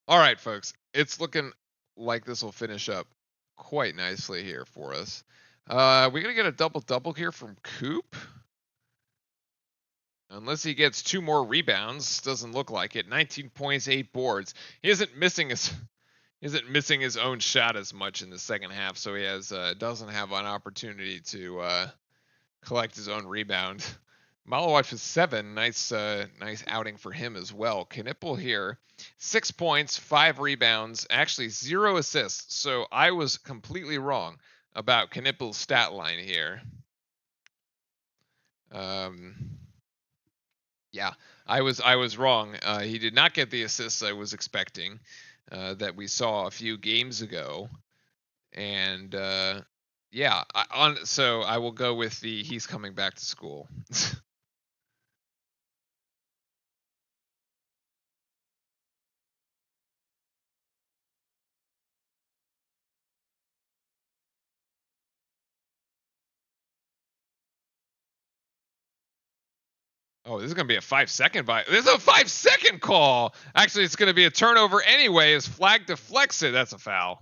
All right, folks. It's looking like this will finish up quite nicely here for us. We're going to get a double-double here from Coop. Unless he gets 2 more rebounds, doesn't look like it. 19 points, 8 boards. He isn't missing his own shot as much in the second half, so he doesn't have an opportunity to collect his own rebound. Malawatch with 7. Nice outing for him as well. Knipple here, 6 points, 5 rebounds, actually 0 assists. So I was completely wrong about Knippel's stat line here. Yeah, I was wrong. He did not get the assists I was expecting that we saw a few games ago. And yeah, so I will go with the he's coming back to school. Oh, this is going to be a 5-second by. This is a 5-second call. Actually, it's going to be a turnover anyway as Flag deflects it. That's a foul.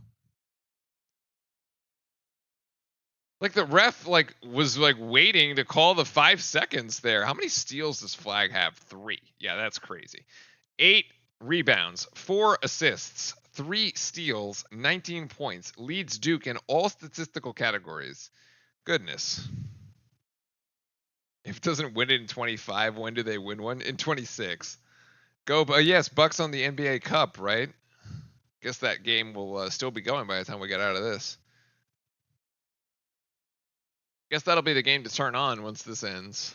Like the ref was waiting to call the 5 seconds there. How many steals does Flag have? 3. Yeah, that's crazy. 8 rebounds, 4 assists, 3 steals, 19 points. Leads Duke in all statistical categories. Goodness. If it doesn't win it in 25, when do they win one? In 26. Go, but yes, Bucks on the NBA Cup, right? Guess that game will still be going by the time we get out of this. Guess that'll be the game to turn on once this ends.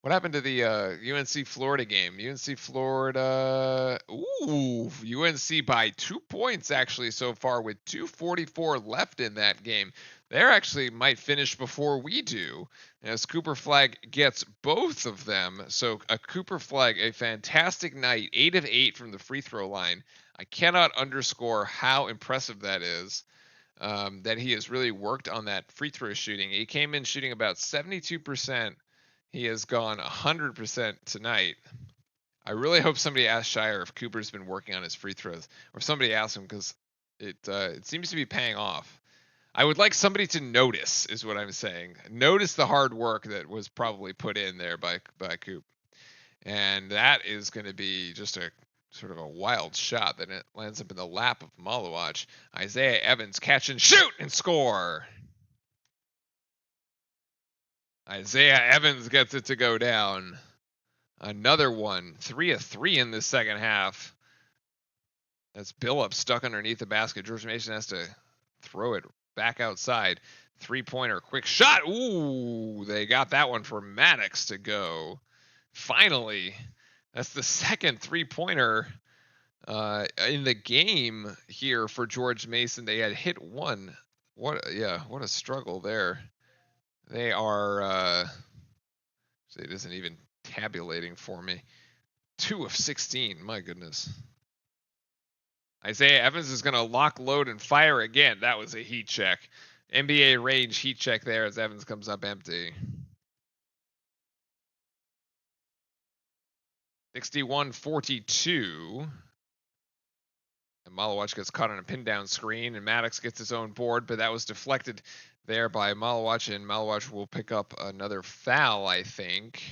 What happened to the UNC Florida game? UNC Florida. Ooh, UNC by 2 points actually so far with 2:44 left in that game. They actually might finish before we do, as Cooper Flag gets both of them. So a Cooper Flag, a fantastic night, 8 of 8 from the free throw line. I cannot underscore how impressive that is. That he has really worked on that free throw shooting. He came in shooting about 72%. He has gone 100% tonight. I really hope somebody asks Shire if Cooper's been working on his free throws, or somebody asks him, because it seems to be paying off. I would like somebody to notice, is what I'm saying. Notice the hard work that was probably put in there by Coop. And that is going to be just a sort of a wild shot that it lands up in the lap of Malawach. Isaiah Evans catch and shoot and score. Isaiah Evans gets it to go down. Another one. 3 of 3 in the second half. That's Billups stuck underneath the basket. George Mason has to throw it back outside. 3-pointer, quick shot. Ooh, they got that one for Maddox to go. Finally, that's the second 3-pointer in the game here for George Mason. They had hit one. What a struggle there. They are it isn't even tabulating for me. 2 of 16, my goodness. Isaiah Evans is going to lock, load, and fire again. That was a heat check. NBA range heat check there as Evans comes up empty. 61-42. And Malawach gets caught on a pin down screen, and Maddox gets his own board, but that was deflected there by Malawach, and Malawach will pick up another foul, I think.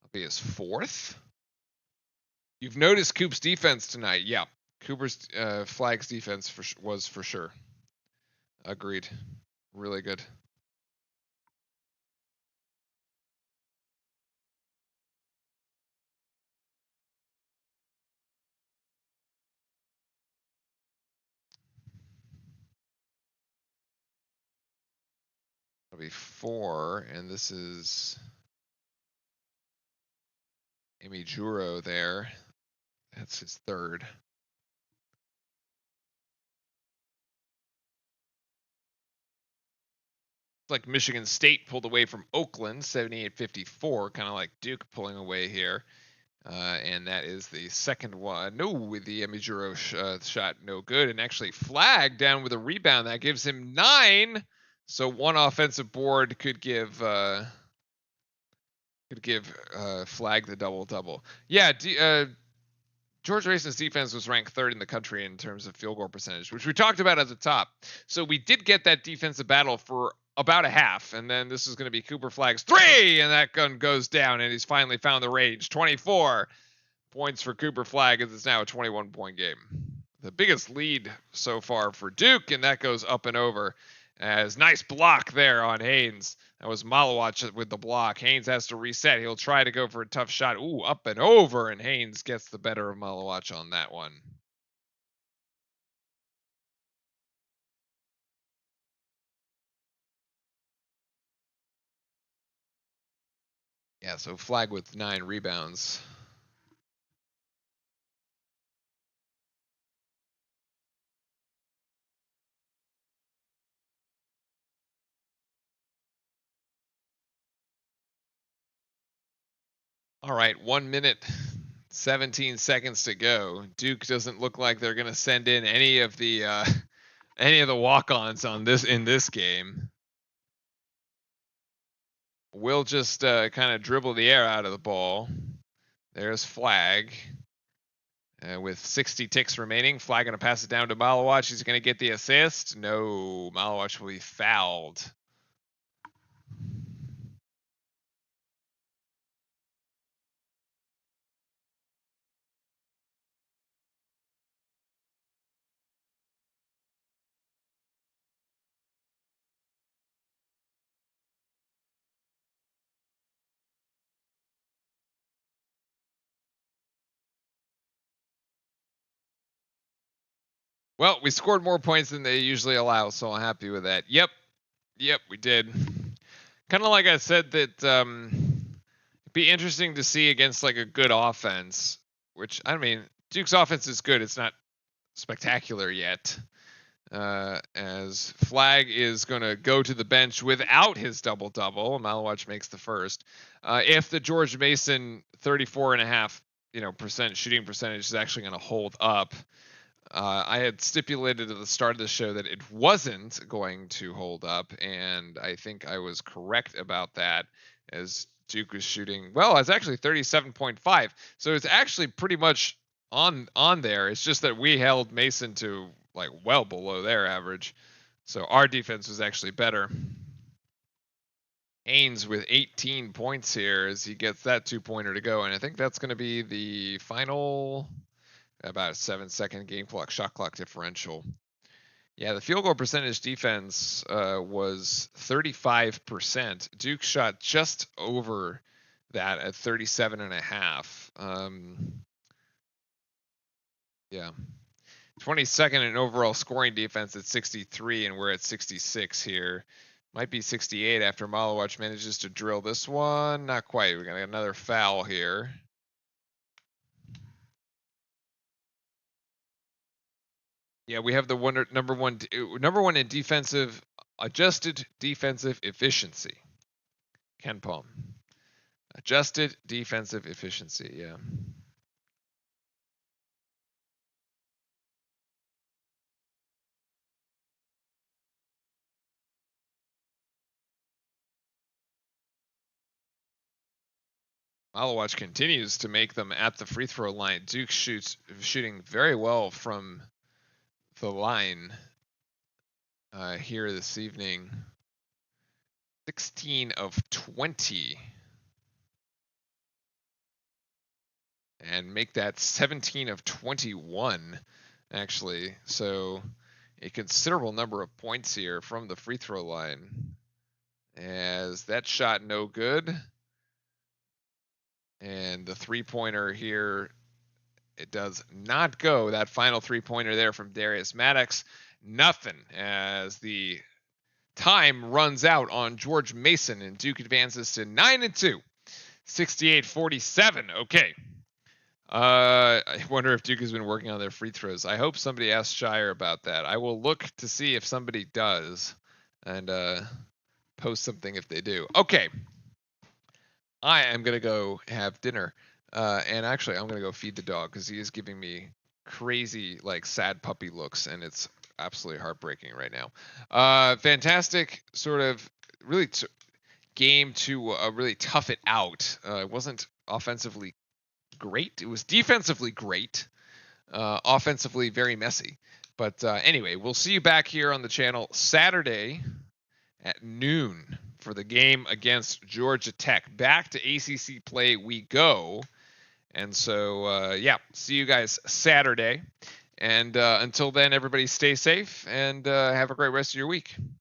That'll be his 4th. You've noticed Coop's defense tonight. Yeah, Cooper's Flag's defense was for sure. Agreed. Really good. That'll be 4, and this is Amy Juro there. That's his 3rd. Like Michigan State pulled away from Oakland, 78-54, kind of like Duke pulling away here. And that is the second one. No, with the Emijuro shot, no good. And actually Flag down with a rebound. That gives him 9. So one offensive board could give Flag the double-double. Yeah, George Mason's defense was ranked 3rd in the country in terms of field goal percentage, which we talked about at the top. So we did get that defensive battle for about a half, and then this is going to be Cooper Flag's 3, and that gun goes down, and he's finally found the range. 24 points for Cooper Flag, as it's now a 21-point game. The biggest lead so far for Duke, and that goes up and over as nice block there on Haynes. That was Malawach with the block. Haynes has to reset. He'll try to go for a tough shot. Ooh, up and over, and Haynes gets the better of Malawach on that one. Yeah, so Flag with 9 rebounds. All right, 1 minute, 17 seconds to go. Duke doesn't look like they're going to send in any of the walk-ons on this in this game. We'll just kind of dribble the air out of the ball. There's Flag. With 60 ticks remaining, Flag going to pass it down to Malawach. He's going to get the assist. No, Malawach will be fouled. Well, we scored more points than they usually allow, so I'm happy with that. Yep, we did. Kind of like I said that it'd be interesting to see against like a good offense, which I mean, Duke's offense is good. It's not spectacular yet. As Flag is going to go to the bench without his double-double. Malawach makes the first. If the George Mason 34.5% shooting percentage is actually going to hold up, I had stipulated at the start of the show that it wasn't going to hold up, and I think I was correct about that, as Duke was shooting, well, it's actually 37.5, so it's actually pretty much on there. It's just that we held Mason to like well below their average, so our defense was actually better. Haynes with 18 points here as he gets that 2-pointer to go, and I think that's going to be the final about a 7-second game clock, shot clock differential. Yeah, the field goal percentage defense was 35%. Duke shot just over that at 37.5. Yeah. 22nd in overall scoring defense at 63, and we're at 66 here. Might be 68 after Malawach manages to drill this one. Not quite. We're going to get another foul here. Yeah, we have the number one in defensive adjusted defensive efficiency. Ken Palm. Adjusted defensive efficiency. Yeah. Malawach continues to make them at the free throw line. Duke shooting very well from the line here this evening. 16 of 20. And make that 17 of 21, actually. So a considerable number of points here from the free throw line. As that shot no good. And the 3-pointer here, it does not go. That final 3-pointer there from Darius Maddox, nothing, as the time runs out on George Mason, and Duke advances to 9-2, 68-47. Okay. I wonder if Duke has been working on their free throws. I hope somebody asks Shire about that. I will look to see if somebody does, and post something if they do. Okay. I am going to go have dinner. And actually, I'm going to go feed the dog because he is giving me crazy, like, sad puppy looks, and it's absolutely heartbreaking right now. Fantastic sort of really game to really tough it out. It wasn't offensively great. It was defensively great. Offensively very messy. But anyway, we'll see you back here on the channel Saturday at noon for the game against Georgia Tech. Back to ACC play we go. And so, yeah, see you guys Saturday. And until then, everybody stay safe and have a great rest of your week.